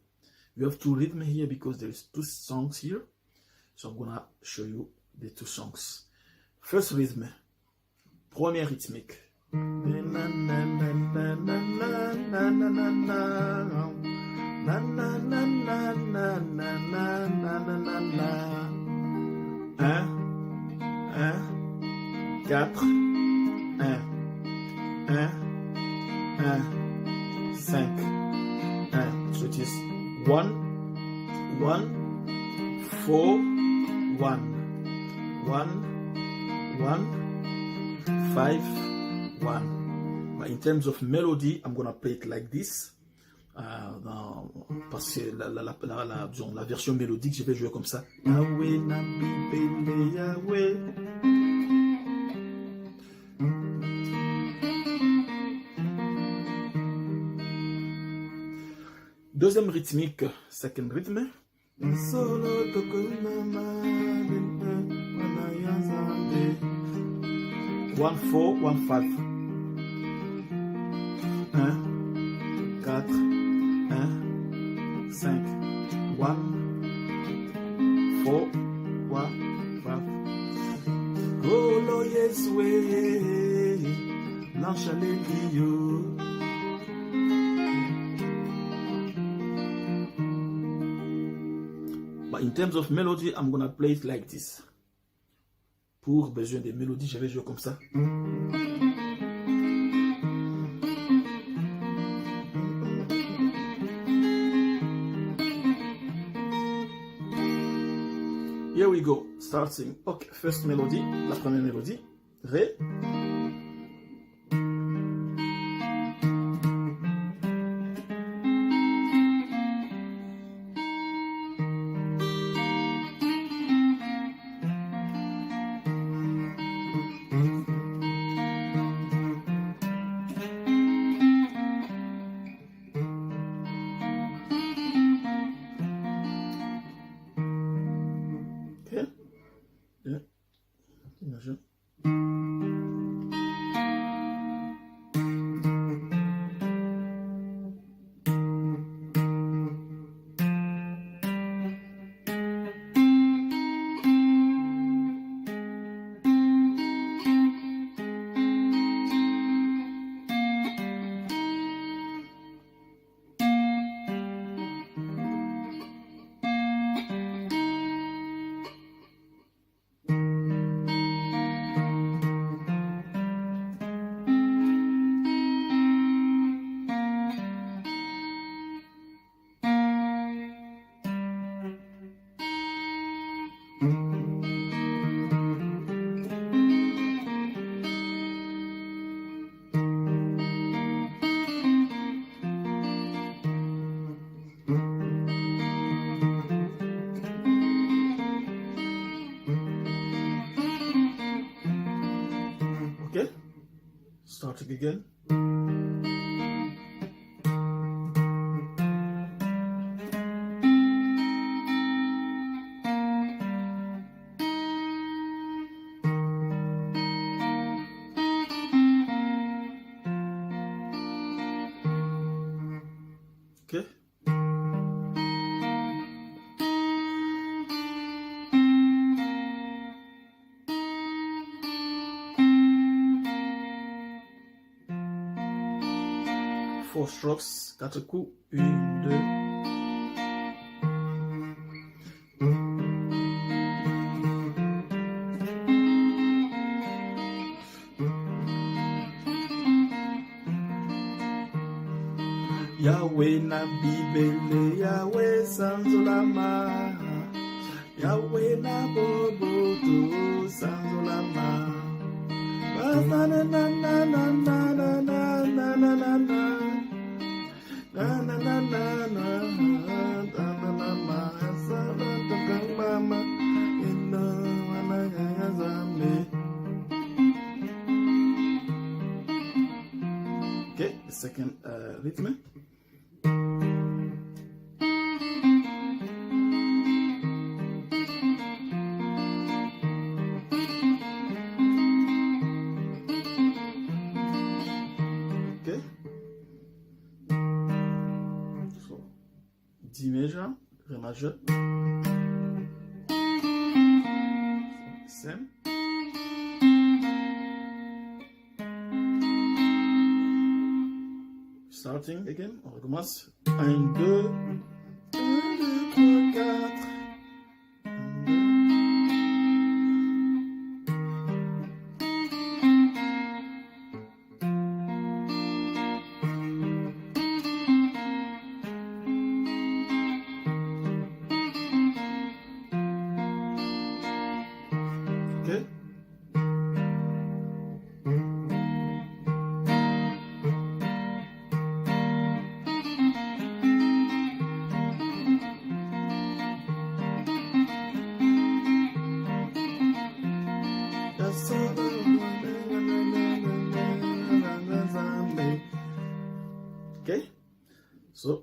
We have two rhythm here because there is two songs here. So I'm gonna show you the two songs. First rhythm, première rythmique. Un, 4, 1, 5, 1. So it is 1, 1, 4, 1, 1, 1, 5, 1. But in terms of melody, I'm gonna play it like this. Parce que la version mélodique, je vais jouer comme ça. Yahweh, Nabi, Yahweh. Deuxième rythmique, second rhythm. 1, 4, 1, 5. 1, 4, 1, 5, 1, 4, 1, 5. Golo Yeswe, Lanchalelio. But in terms of melody, I'm gonna play it like this. Pour besoin de mélodie, je vais jouer comme ça. Here we go, starting. Okay, first melody, la première mélodie, Ré. music again. Okay. Four strokes, 4 coups, 1, 2. Yahweh na bibele, Yahweh sanzolama, Yahweh na boboto sanzolama. Na na na na na na na na na na na na. Na na na na na na na na. Sabata kang mama, ino wanagazame. Okay, the second rhythm. Okay. So, D major, Ré majeur. Same. Starting again, on recommence. 1, 2, 3, 4. Okay. Okay, so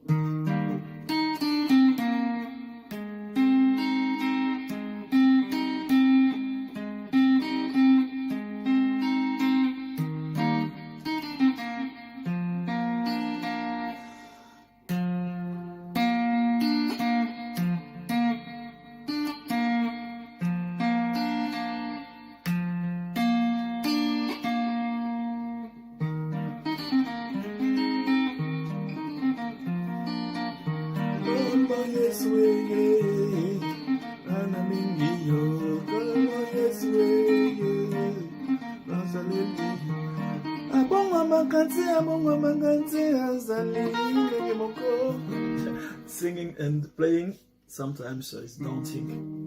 singing and playing sometimes is daunting.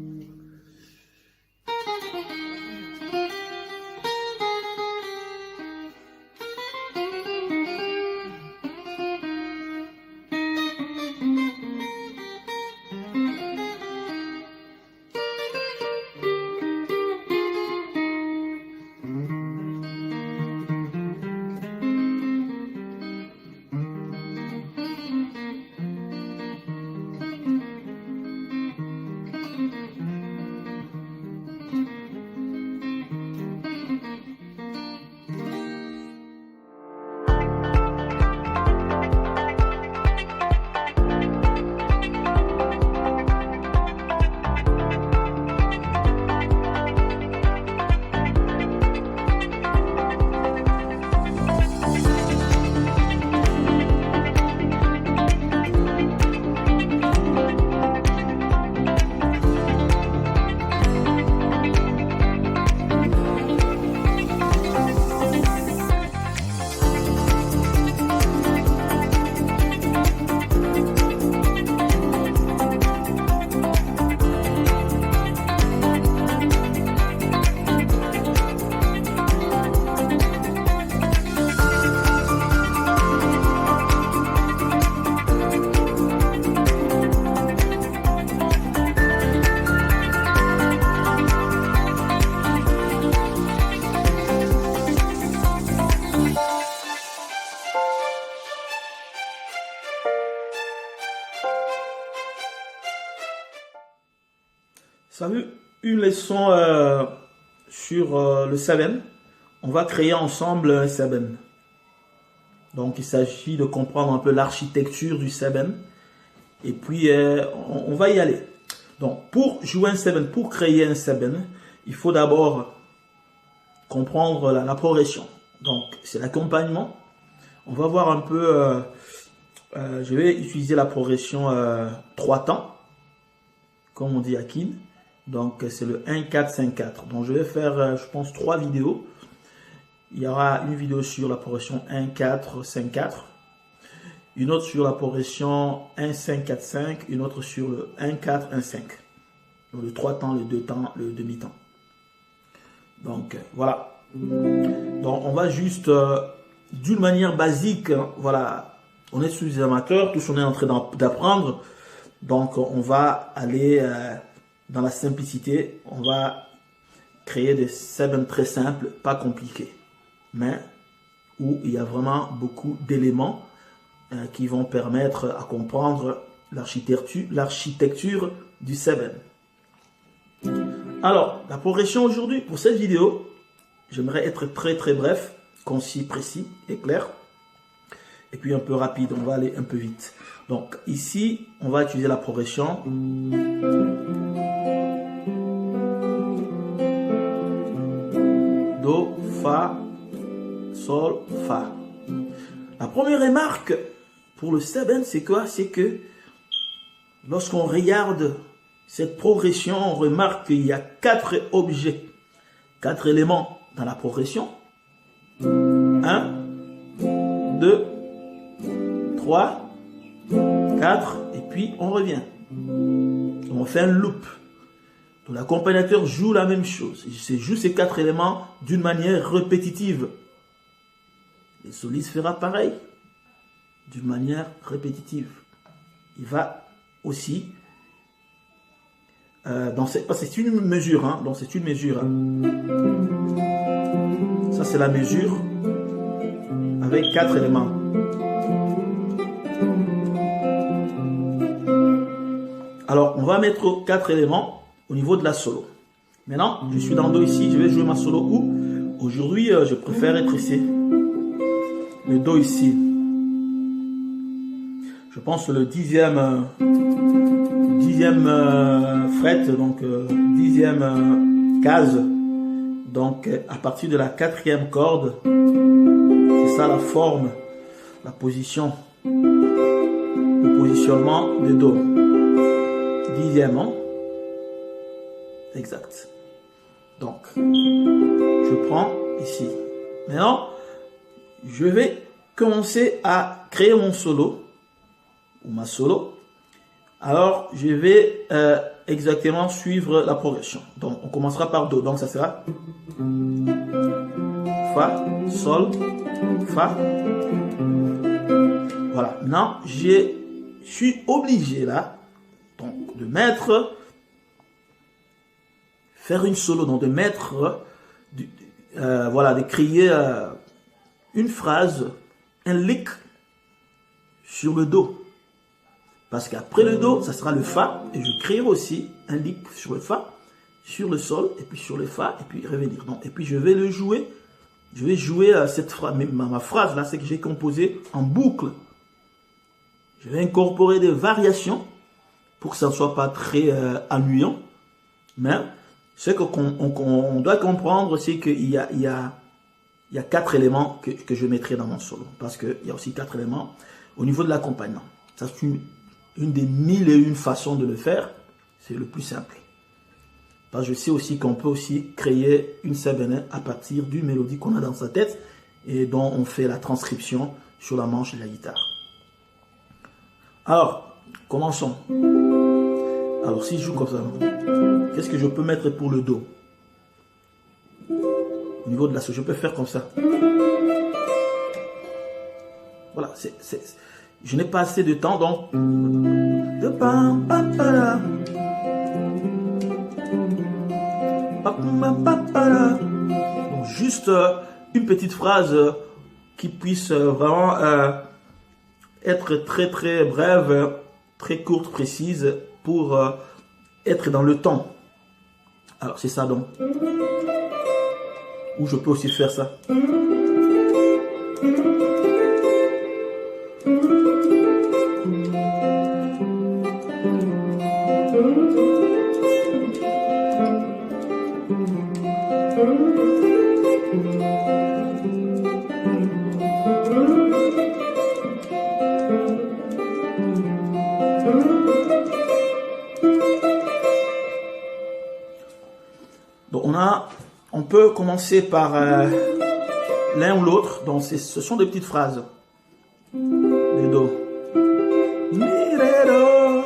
Ça veut une leçon sur le 7. On va créer ensemble un 7. Donc il s'agit de comprendre un peu l'architecture du 7. Et puis on va y aller. Donc pour jouer un 7, pour créer un 7, il faut d'abord comprendre la progression. Donc c'est l'accompagnement. On va voir un peu, je vais utiliser la progression 3 temps, comme on dit à Kin. Donc c'est le 1, 4, 5, 4. Donc je vais faire, je pense, 3 vidéos. Il y aura une vidéo sur la progression 1, 4, 5, 4. Une autre sur la progression 1, 5, 4, 5. Une autre sur le 1, 4, 1, 5. Donc le 3 temps, le 2 temps, le demi-temps. Donc voilà. Donc on va juste d'une manière basique, voilà, on est sous les amateurs, tous on est en train d'apprendre, donc on va aller dans la simplicité, on va créer des 7 très simples, pas compliqués, mais où il y a vraiment beaucoup d'éléments qui vont permettre à comprendre l'architecture du 7. Alors, la progression aujourd'hui, pour cette vidéo, j'aimerais être très bref, concis, précis et clair. Et puis un peu rapide, on va aller un peu vite. Donc ici, on va utiliser la progression. Do, Fa, Sol, Fa. La première remarque pour le 7, c'est quoi? C'est que lorsqu'on regarde cette progression, on remarque qu'il y a 4 objets, 4 éléments dans la progression. 1, 2, 3, 4, et puis on revient. On fait un loop. Donc l'accompagnateur joue la même chose. Il joue ces 4 éléments d'une manière répétitive. Le soliste fera pareil, d'une manière répétitive. Il va aussi, c'est une mesure, hein, donc c'est une mesure. Ça c'est la mesure avec 4 éléments. Alors on va mettre 4 éléments au niveau de la solo. Maintenant je suis dans le Do ici, je vais jouer ma solo où aujourd'hui je préfère être ici. Le Do ici. Je pense le 10e fret, donc 10e case. Donc à partir de la 4e corde, c'est ça la forme, la position, le positionnement de Do. 10e, hein? Exact. Donc je prends ici. Maintenant, je vais commencer à créer mon solo ou ma solo. Alors, je vais exactement suivre la progression. Donc, on commencera par Do. Donc, ça sera Fa, Sol, Fa. Voilà. Maintenant, je suis obligé là, donc, de mettre, faire une solo, donc de mettre, voilà, de créer une phrase, un lick sur le Do. Parce qu'après le Do, ça sera le Fa. Et je créerai aussi un lick sur le Fa, sur le Sol, et puis sur le Fa, et puis revenir. Donc, et puis je vais le jouer. Je vais jouer cette phrase, ma phrase là, c'est que j'ai composé en boucle. Je vais incorporer des variations pour que ça ne soit pas très ennuyant. Mais ce qu'on doit comprendre, c'est qu'il y a 4 éléments que je mettrai dans mon solo. Parce qu'il y a aussi 4 éléments au niveau de l'accompagnement. Ça, c'est une des 1001 façons de le faire. C'est le plus simple. Parce que je sais aussi qu'on peut aussi créer une 7 à partir d'une mélodie qu'on a dans sa tête et dont on fait la transcription sur la manche de la guitare. Alors, commençons. Alors, si je joue comme ça, qu'est-ce que je peux mettre pour le Do? Au niveau de la solo, je peux faire comme ça. Voilà, je n'ai pas assez de temps, donc... Donc juste une petite phrase qui puisse vraiment être très brève, très courte, précise, pour être dans le temps. Alors c'est ça donc. Ou je peux aussi faire ça. Donc on peut commencer par l'un ou l'autre. Donc ce sont des petites phrases. Les do. Mi, ré, do.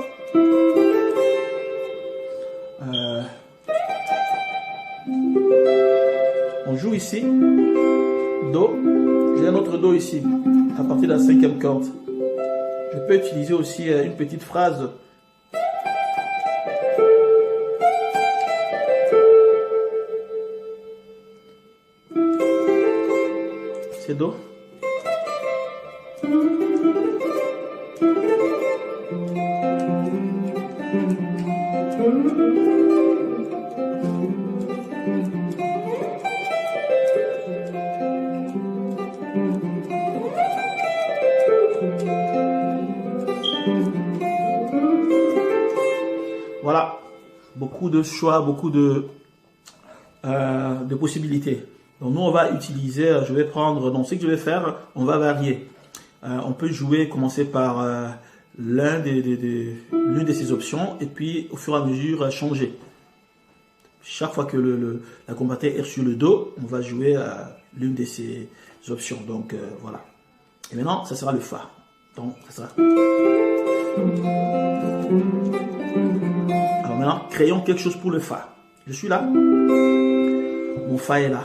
On joue ici. Do. J'ai un autre do ici. À partir de la 5e corde. Je peux utiliser aussi une petite phrase. C'est do. Voilà, beaucoup de choix, beaucoup de possibilités. Donc nous on va utiliser, je vais prendre, donc ce que je vais faire, on va varier. On peut jouer, commencer par l'une de ces options et puis au fur et à mesure changer. Chaque fois que la combattante est sur le do, on va jouer l'une de ces options. Donc voilà. Et maintenant, ça sera le fa. Donc ça sera. Alors maintenant, créons quelque chose pour le fa. Je suis là. Mon fa est là.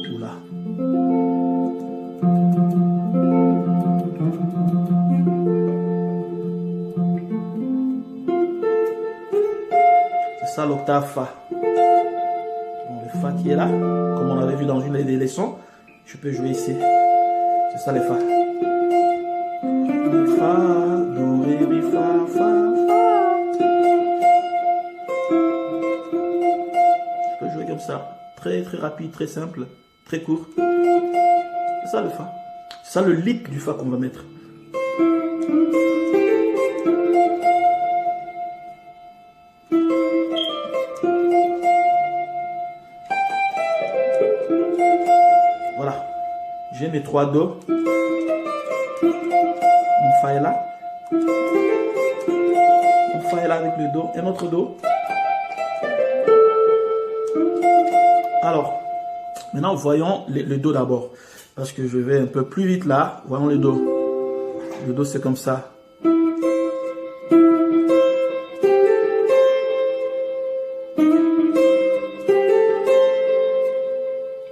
Ou là. C'est ça l'octave fa. Donc le fa qui est là, comme on avait vu dans une des leçons, je peux jouer ici. C'est ça les fa. Fa, do, ré, mi, fa, fa, fa. Je peux jouer comme ça. Très très rapide, très simple, très court. C'est ça le fa. C'est ça le lick du fa qu'on va mettre. Voilà. J'ai mes 3 do. Mon fa est là. Mon fa est là avec le do. Un autre do. Alors, maintenant voyons le do d'abord. Parce que je vais un peu plus vite là. Voyons le do. Le do c'est comme ça.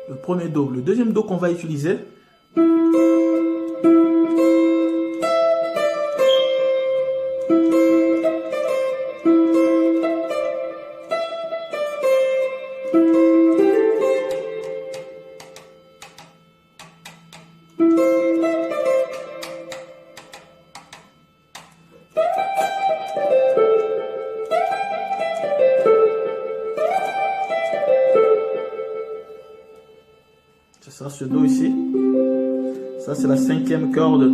Le premier do. Le deuxième do qu'on va utiliser. Ce sera ce do ici. Ça c'est la 5e corde.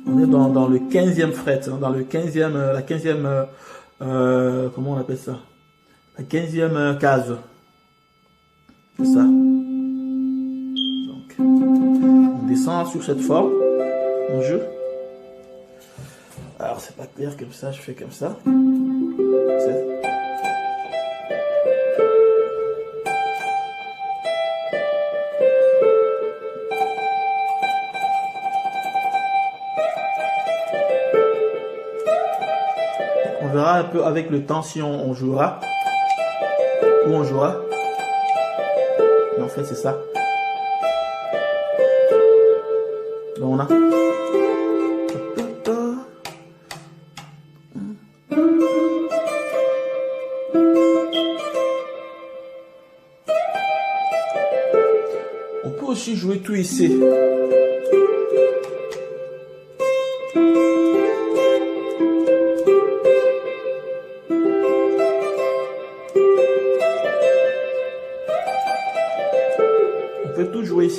On est dans le 15e fret, hein, dans le 15e, la 15e, comment on appelle ça? La 15e case. C'est ça. Donc, on descend sur cette forme. On joue. Alors c'est pas clair comme ça, je fais comme ça. On verra un peu avec le temps si on jouera. Où on jouera. Mais en fait c'est ça. Donc on a. On peut aussi jouer tout ici.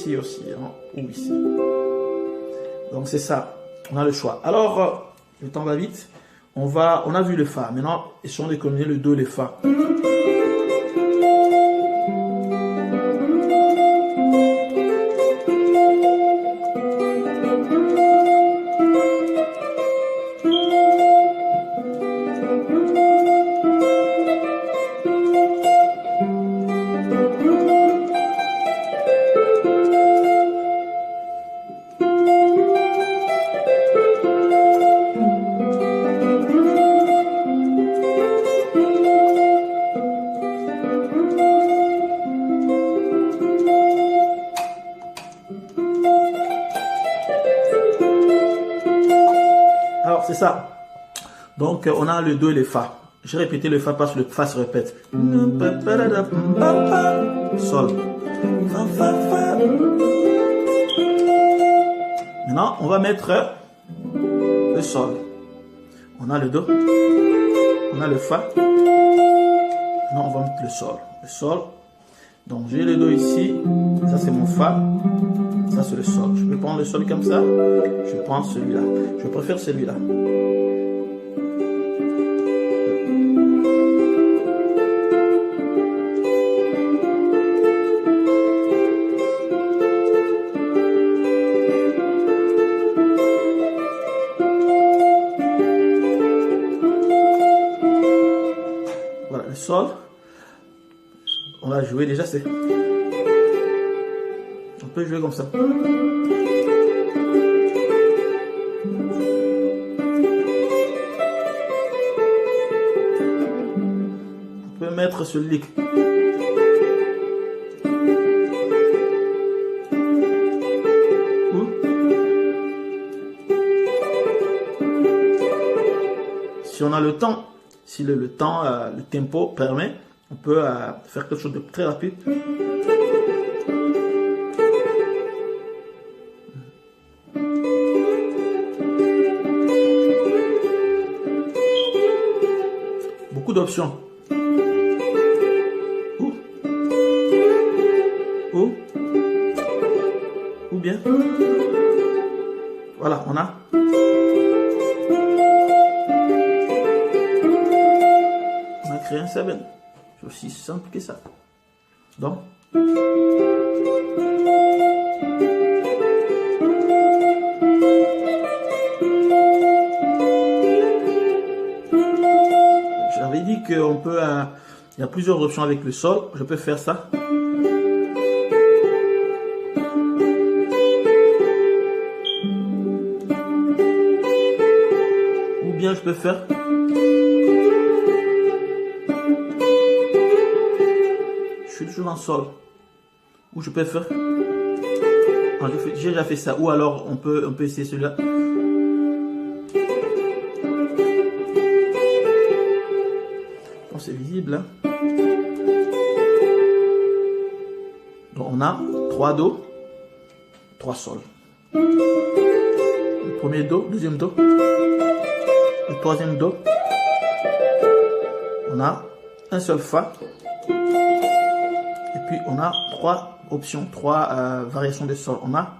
ici aussi, hein, ou ici. Donc c'est ça, on a le choix. Alors, le temps va vite. On a vu le Fa. Maintenant, essayons de combiner le Do et le Fa. Alors, c'est ça. Donc, on a le Do et le Fa. J'ai répété le Fa parce que le Fa se répète. Sol. Fa, fa, fa. Maintenant, on va mettre le Sol. On a le Do. On a le Fa. Maintenant, on va mettre le Sol. Le Sol. Donc, j'ai le Do ici. Ça, c'est mon Fa. Ça, c'est le Sol. Je peux prendre le Sol comme ça. Je prends celui-là. Je préfère celui-là. Voilà, le Sol. On va jouer déjà, c'est... On peut jouer comme ça. On peut mettre ce lick. Si on a le temps, si le temps, le tempo permet, on peut faire quelque chose de très rapide. Beaucoup d'options. Ou bien. Voilà, on a. On a créé un 7. C'est aussi simple que ça. Donc. J'avais dit qu'on peut, il y a plusieurs options avec le Sol. Je peux faire ça. Ou bien je peux faire. Je suis toujours en Sol. Ou je peux faire. J'ai déjà fait ça. Ou alors on peut essayer celui-là. C'est visible, hein? Donc on a 3 Do, 3 Sol. Le premier Do, deuxième Do, le troisième Do. On a un seul Fa. Et puis on a 3 options, 3 variations de Sol. On a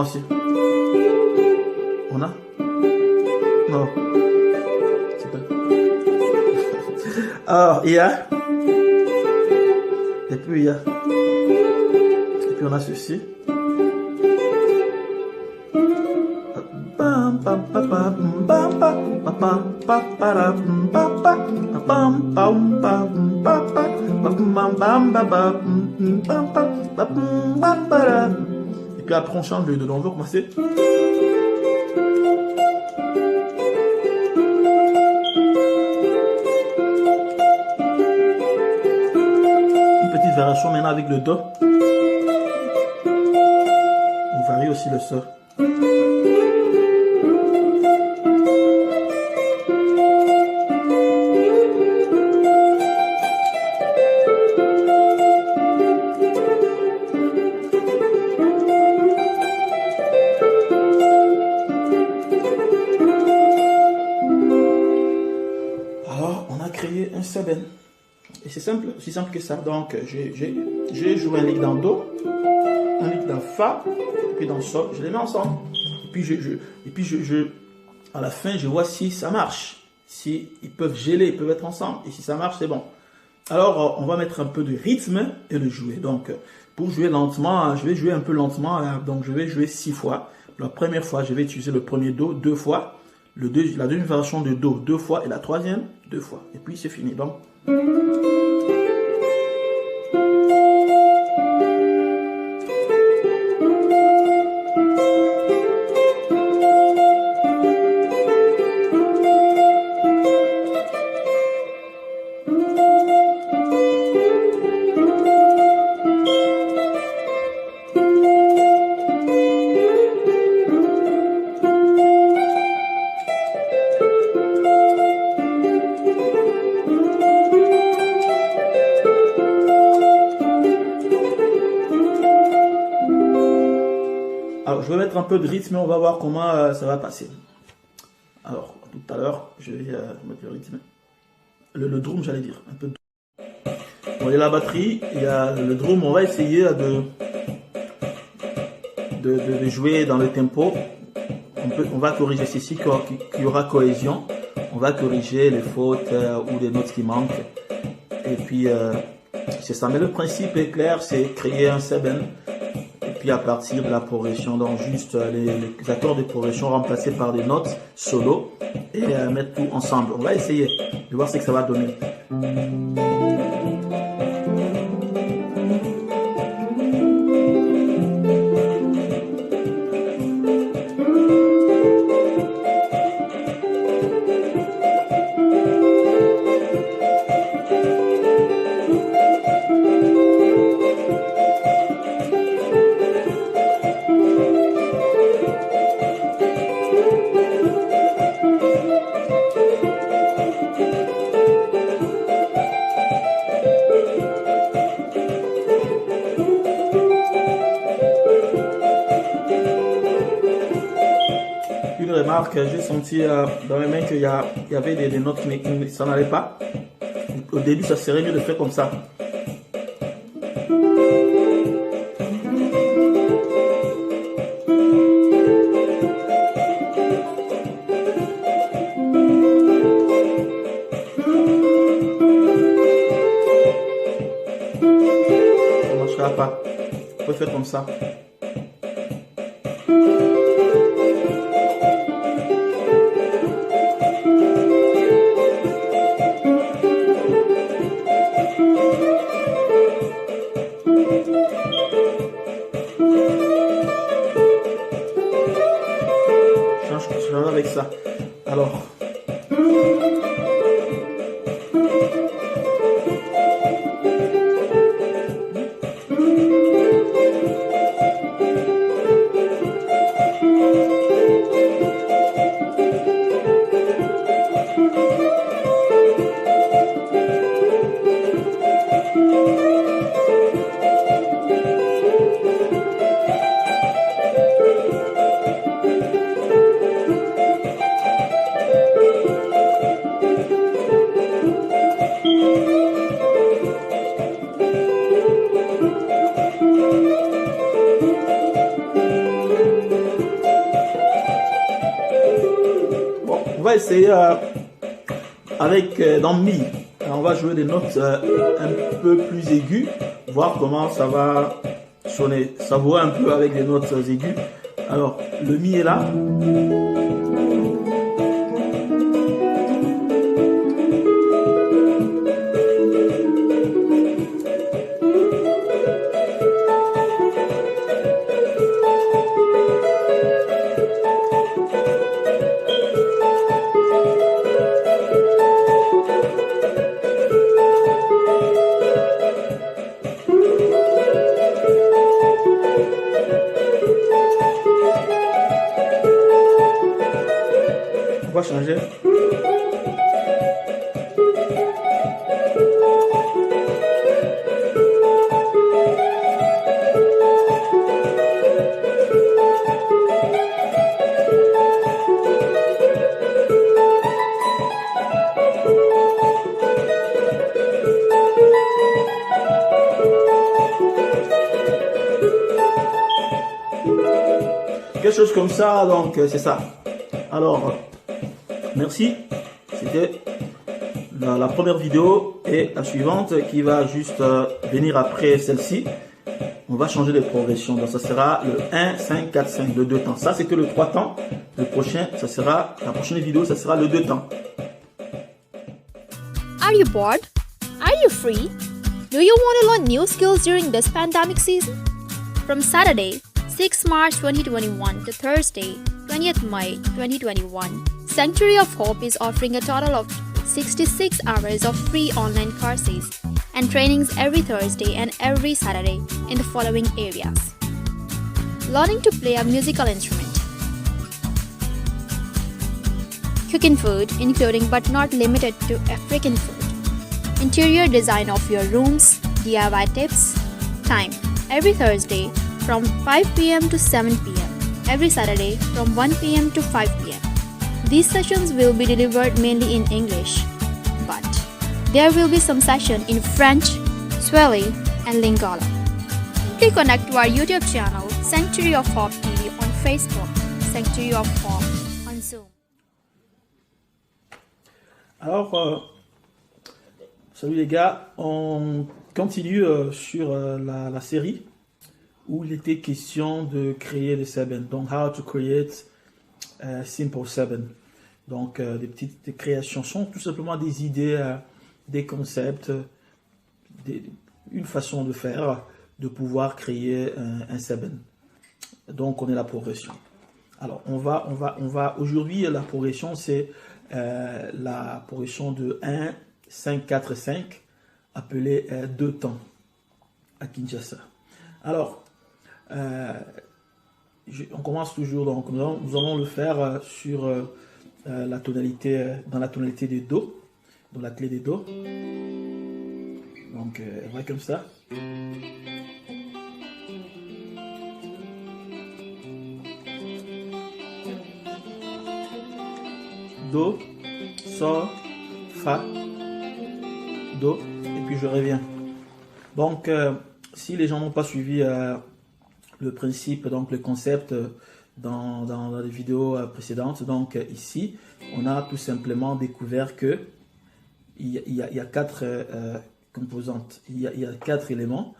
aussi. On a. Non. Alors, il y a. Et puis il y a. Et puis on a ceci. Et puis après on change de do. On va commencer. Variation maintenant avec le Do. On varie aussi le Sol. Alors, on a créé un 7. Et c'est simple, aussi simple que ça. Donc, j'ai j'ai joué un lick dans Do, un lick dans Fa, et puis dans Sol, je les mets ensemble. Et puis à la fin, je vois si ça marche. Si ils peuvent geler, ils peuvent être ensemble. Et si ça marche, c'est bon. Alors, on va mettre un peu de rythme et le jouer. Donc, pour jouer lentement, je vais jouer un peu lentement. Donc, je vais jouer 6 fois. La première fois, je vais utiliser le premier Do 2 fois. La deuxième version de Do 2 fois. Et la troisième, 2 fois. Et puis, c'est fini. Donc, alors, je vais mettre un peu de rythme et on va voir comment ça va passer. Alors, tout à l'heure, je vais mettre le rythme. Le drum, j'allais dire. Un peu de... Bon, il y a la batterie, il y a le drum. On va essayer de jouer dans le tempo. On va corriger ceci, qu'il y aura cohésion. On va corriger les fautes ou les notes qui manquent. Et puis, c'est ça. Mais le principe est clair, c'est créer un seven. Puis à partir de la progression, donc juste les accords de progression remplacés par des notes solo et mettre tout ensemble. On va essayer de voir ce que ça va donner. Une remarque, j'ai senti dans mes mains qu'il y avait des notes qui ça n'allait pas. Au début, ça serait mieux de faire comme ça. Ça ne marchera pas. On peut faire comme ça. Je vais avec ça. Alors. On va essayer avec dans Mi. On va jouer des notes un peu plus aiguës, voir comment ça va sonner. Savourer un peu avec des notes aiguës. Alors, le Mi est là. On va changer. quelque chose comme ça, donc c'est ça. Alors, merci. C'était la première vidéo et la suivante qui va juste venir après celle-ci. On va changer de progression. Donc ça sera le 1, 5, 4, 5, le 2 temps. Ça c'était le 3 temps. Le prochain, ça sera la prochaine vidéo, ça sera le 2 temps. Are you bored? Are you free? Do you want to learn new skills during this pandemic season? From Saturday, 6 March 2021 to Thursday, 20th May 2021, Sanctuary of Hope is offering a total of 66 hours of free online courses and trainings every Thursday and every Saturday in the following areas. Learning to play a musical instrument, cooking food including but not limited to African food, interior design of your rooms, DIY tips, time every Thursday from 5 p.m. to 7 p.m, every Saturday from 1 p.m. to 5 p.m. These sessions will be delivered mainly in English, but there will be some session in French, Swahili, and Lingala. Simply connect to our YouTube channel, Sanctuary of Hope TV on Facebook, Sanctuary of Hope on Zoom. Alors, salut les gars, on continue sur la série où il était question de créer les seven. Donc, how to create simple seven. Donc, des petites créations sont tout simplement des idées, des concepts, une façon de faire, de pouvoir créer un seven. Donc, on est la progression. Alors, on va aujourd'hui, la progression, c'est la progression de 1, 5, 4, 5, appelée 2 temps à Kinshasa. Alors, on commence toujours, donc nous allons le faire sur la tonalité, dans la tonalité des Do, dans la clé des Do. Donc, elle va comme ça. Do, Sol, Fa, Do, et puis je reviens. Donc, si les gens n'ont pas suivi le principe, donc le concept dans les vidéos précédentes, donc ici, on a tout simplement découvert que il y a 4 composantes, il y a 4 éléments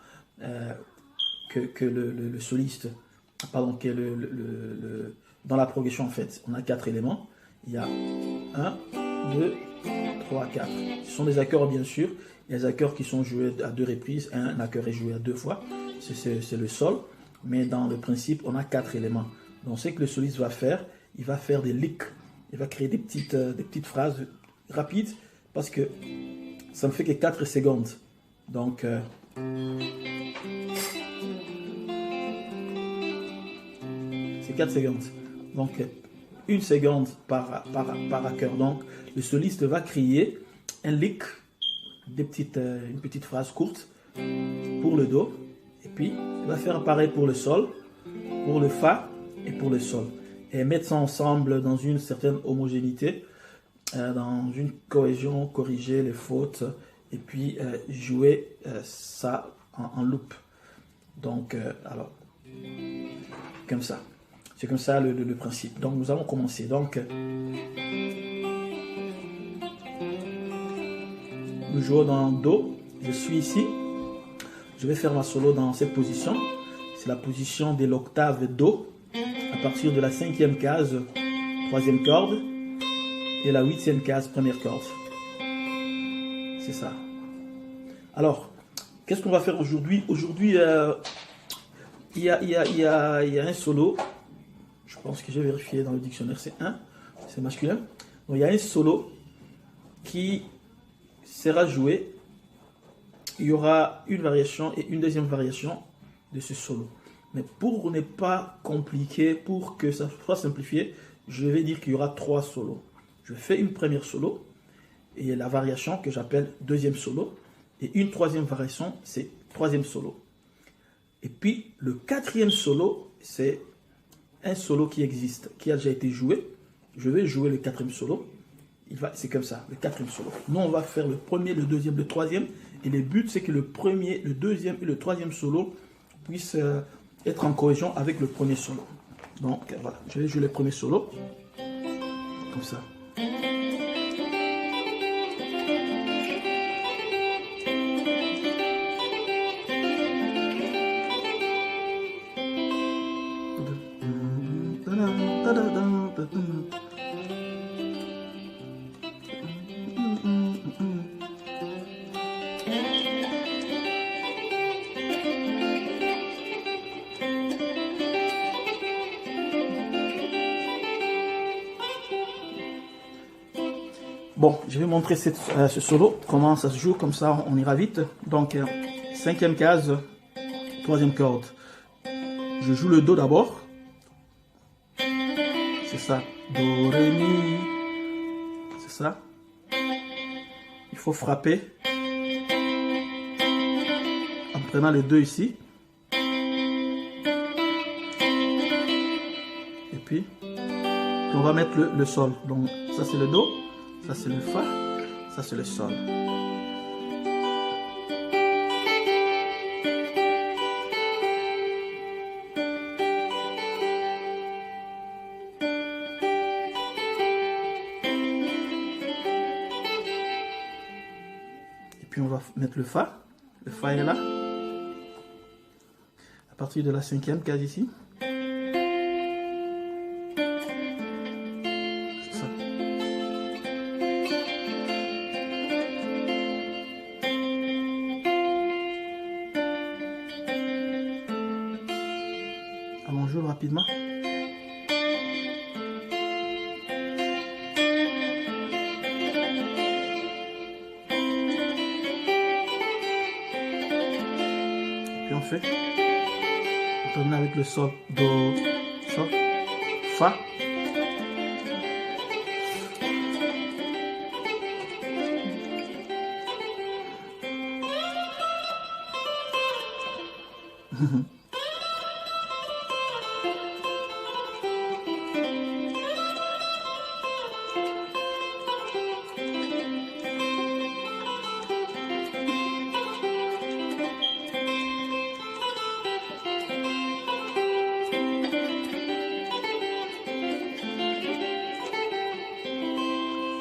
que le soliste, pardon, que dans la progression en fait, on a 4 éléments. Il y a 1, 2, 3, 4. Ce sont des accords bien sûr. Il y a des accords qui sont joués à 2 reprises. Un accord est joué à 2 fois. C'est le sol. Mais dans le principe, on a 4 éléments. Donc ce que le soliste va faire, il va faire des licks. Il va créer des petites phrases rapides. Parce que ça ne fait que 4 secondes. Donc... c'est 4 secondes. Donc... 1 seconde par accord. Donc, le soliste va créer un lick, une petite phrase courte pour le Do. Et puis, il va faire pareil pour le Sol, pour le Fa et pour le Sol. Et mettre ça ensemble dans une certaine homogénéité, dans une cohésion, corriger les fautes et puis jouer ça en loop. Donc, alors, comme ça. C'est comme ça le principe. Donc nous allons commencer. Donc nous jouons dans Do. Je suis ici. Je vais faire ma solo dans cette position. C'est la position de l'octave Do. À partir de la 5e case, 3e corde. Et la 8e case, première corde. C'est ça. Alors, qu'est-ce qu'on va faire aujourd'hui? Aujourd'hui, il y a un solo. Je pense que j'ai vérifié dans le dictionnaire, c'est 1, c'est masculin. Donc il y a un solo qui sera joué. Il y aura une variation et une deuxième variation de ce solo. Mais pour ne pas compliquer, pour que ça soit simplifié, je vais dire qu'il y aura 3 solos. Je fais une première solo et la variation que j'appelle deuxième solo. Et une troisième variation, c'est troisième solo. Et puis le 4e solo, c'est un solo qui existe, qui a déjà été joué. Je vais jouer le 4e solo. C'est comme ça, le 4e solo. Nous, on va faire le premier, le deuxième, le troisième. Et le but, c'est que le premier, le deuxième et le troisième solo puissent être en cohésion avec le premier solo. Donc voilà, je vais jouer le premier solo. Comme ça. Bon, je vais montrer ce solo, comment ça se joue, comme ça on ira vite. Donc, cinquième case, troisième corde. Je joue le Do d'abord. C'est ça. Do, Ré, Mi. C'est ça. Il faut frapper. En prenant les deux ici. Et puis on va mettre le Sol. Donc, ça c'est le Do. Ça c'est le Fa, ça c'est le Sol. Et puis on va mettre le Fa. Le Fa est là. À partir de la cinquième case ici. On joue rapidement. Puis on fait. On termine avec le Sol, Do, Sol, Fa.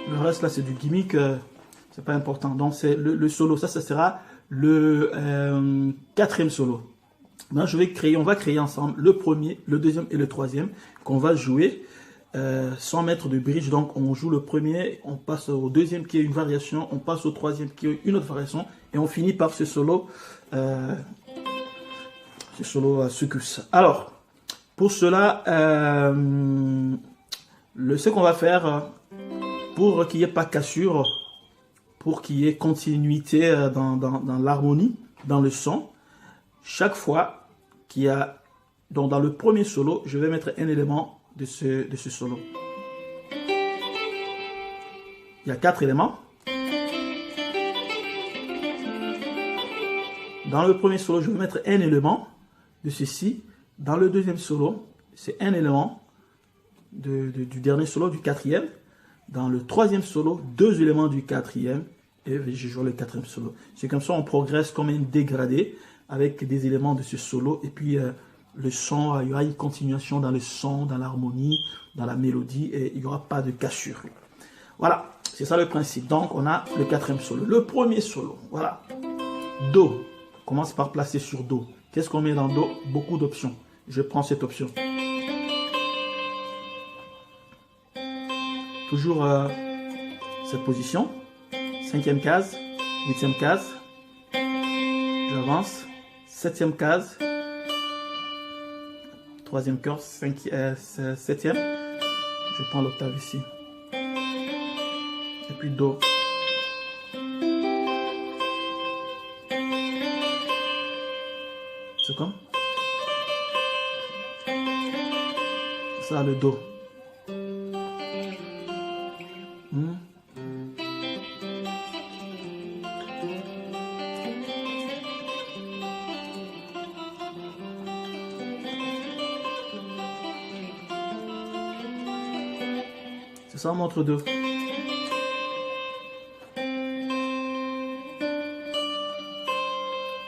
Le reste là c'est du gimmick, c'est pas important. Donc c'est le solo, ça sera le quatrième solo. Maintenant on va créer ensemble le premier, le deuxième et le troisième qu'on va jouer sans mettre de bridge. Donc on joue le premier, on passe au deuxième qui est une variation, on passe au troisième qui est une autre variation et on finit par ce solo sucus. Alors pour cela, ce qu'on va faire pour qu'il n'y ait pas cassure, pour qu'il y ait continuité dans l'harmonie, dans le son, chaque fois qu'il y a, donc dans le premier solo, je vais mettre un élément de ce solo. Il y a 4 éléments. Dans le premier solo, je vais mettre un élément de ceci. Dans le deuxième solo, c'est un élément du dernier solo, du quatrième. Dans le troisième solo, 2 éléments du quatrième. Et je joue le quatrième solo. C'est comme ça on progresse comme un dégradé avec des éléments de ce solo. Et puis le son, il y aura une continuation dans le son, dans l'harmonie, dans la mélodie. Et il n'y aura pas de cassure. Voilà, c'est ça le principe. Donc on a le quatrième solo. Le premier solo, voilà. Do. On commence par placer sur Do. Qu'est-ce qu'on met dans Do? Beaucoup d'options. Je prends cette option. Toujours cette position. 5e case, 8e case. J'avance. 7e case. 3e corde, 7e. Je prends l'octave ici. Et puis Do. C'est comme ça le Do. C'est ça, on montre 2.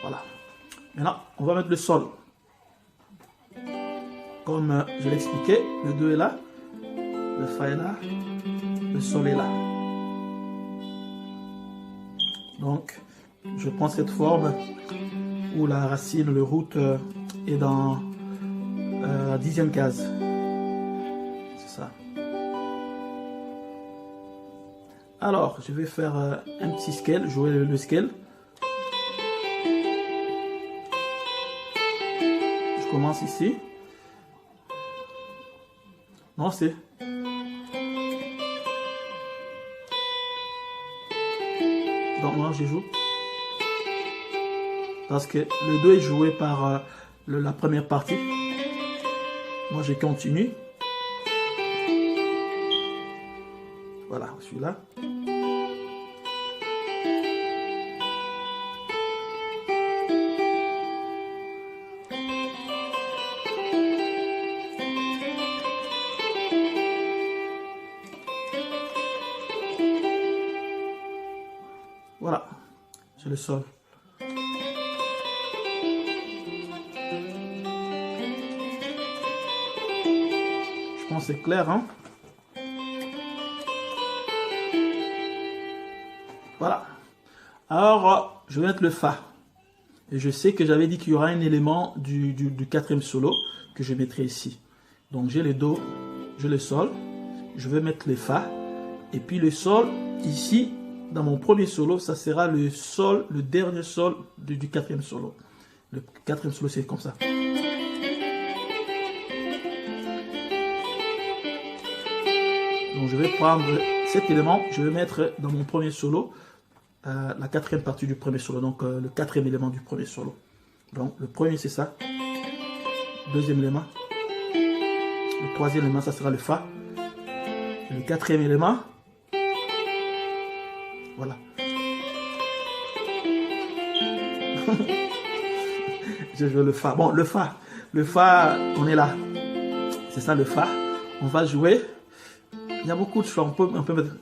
Voilà. Maintenant, on va mettre le Sol. comme je l'ai expliqué, le Do est là, le Fa est là, le Sol est là. Donc, je prends cette forme où la racine, le root est dans la 10e case. C'est ça. Alors, je vais faire un petit scale, jouer le scale. Je commence ici. Non, c'est... Donc moi, je joue. Parce que le Do est joué par la première partie. Moi, je continue. Voilà, celui-là. Voilà, c'est le Sol. Je pense que c'est clair, hein? Voilà. Alors, je vais mettre le Fa. Et je sais que j'avais dit qu'il y aura un élément du 4e solo que je mettrai ici. Donc, j'ai le Do, j'ai le Sol. Je vais mettre le Fa. Et puis le Sol, ici, dans mon premier solo, ça sera le Sol, le dernier Sol du 4e solo. Le 4e solo, c'est comme ça. Donc je vais prendre cet élément, je vais mettre dans mon premier solo, la 4e partie du premier solo, donc le 4e élément du premier solo. Donc le premier c'est ça, deuxième élément, le troisième élément ça sera le Fa, et le 4e élément, voilà. Je joue le Fa. Bon, le Fa, on est là. C'est ça le Fa. On va jouer. Il y a beaucoup de choix. On peut mettre...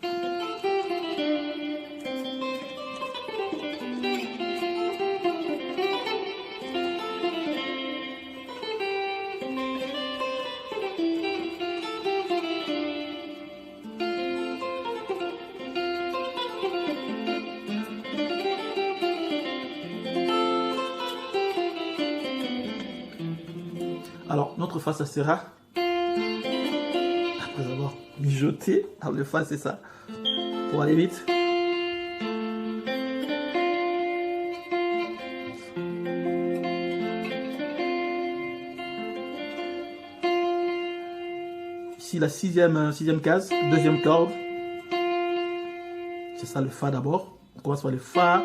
Alors, notre Fa, ça sera... Après avoir mijoté, alors le Fa, c'est ça. Pour aller vite. Ici, la sixième case, deuxième corde. C'est ça le Fa d'abord. On commence par le Fa,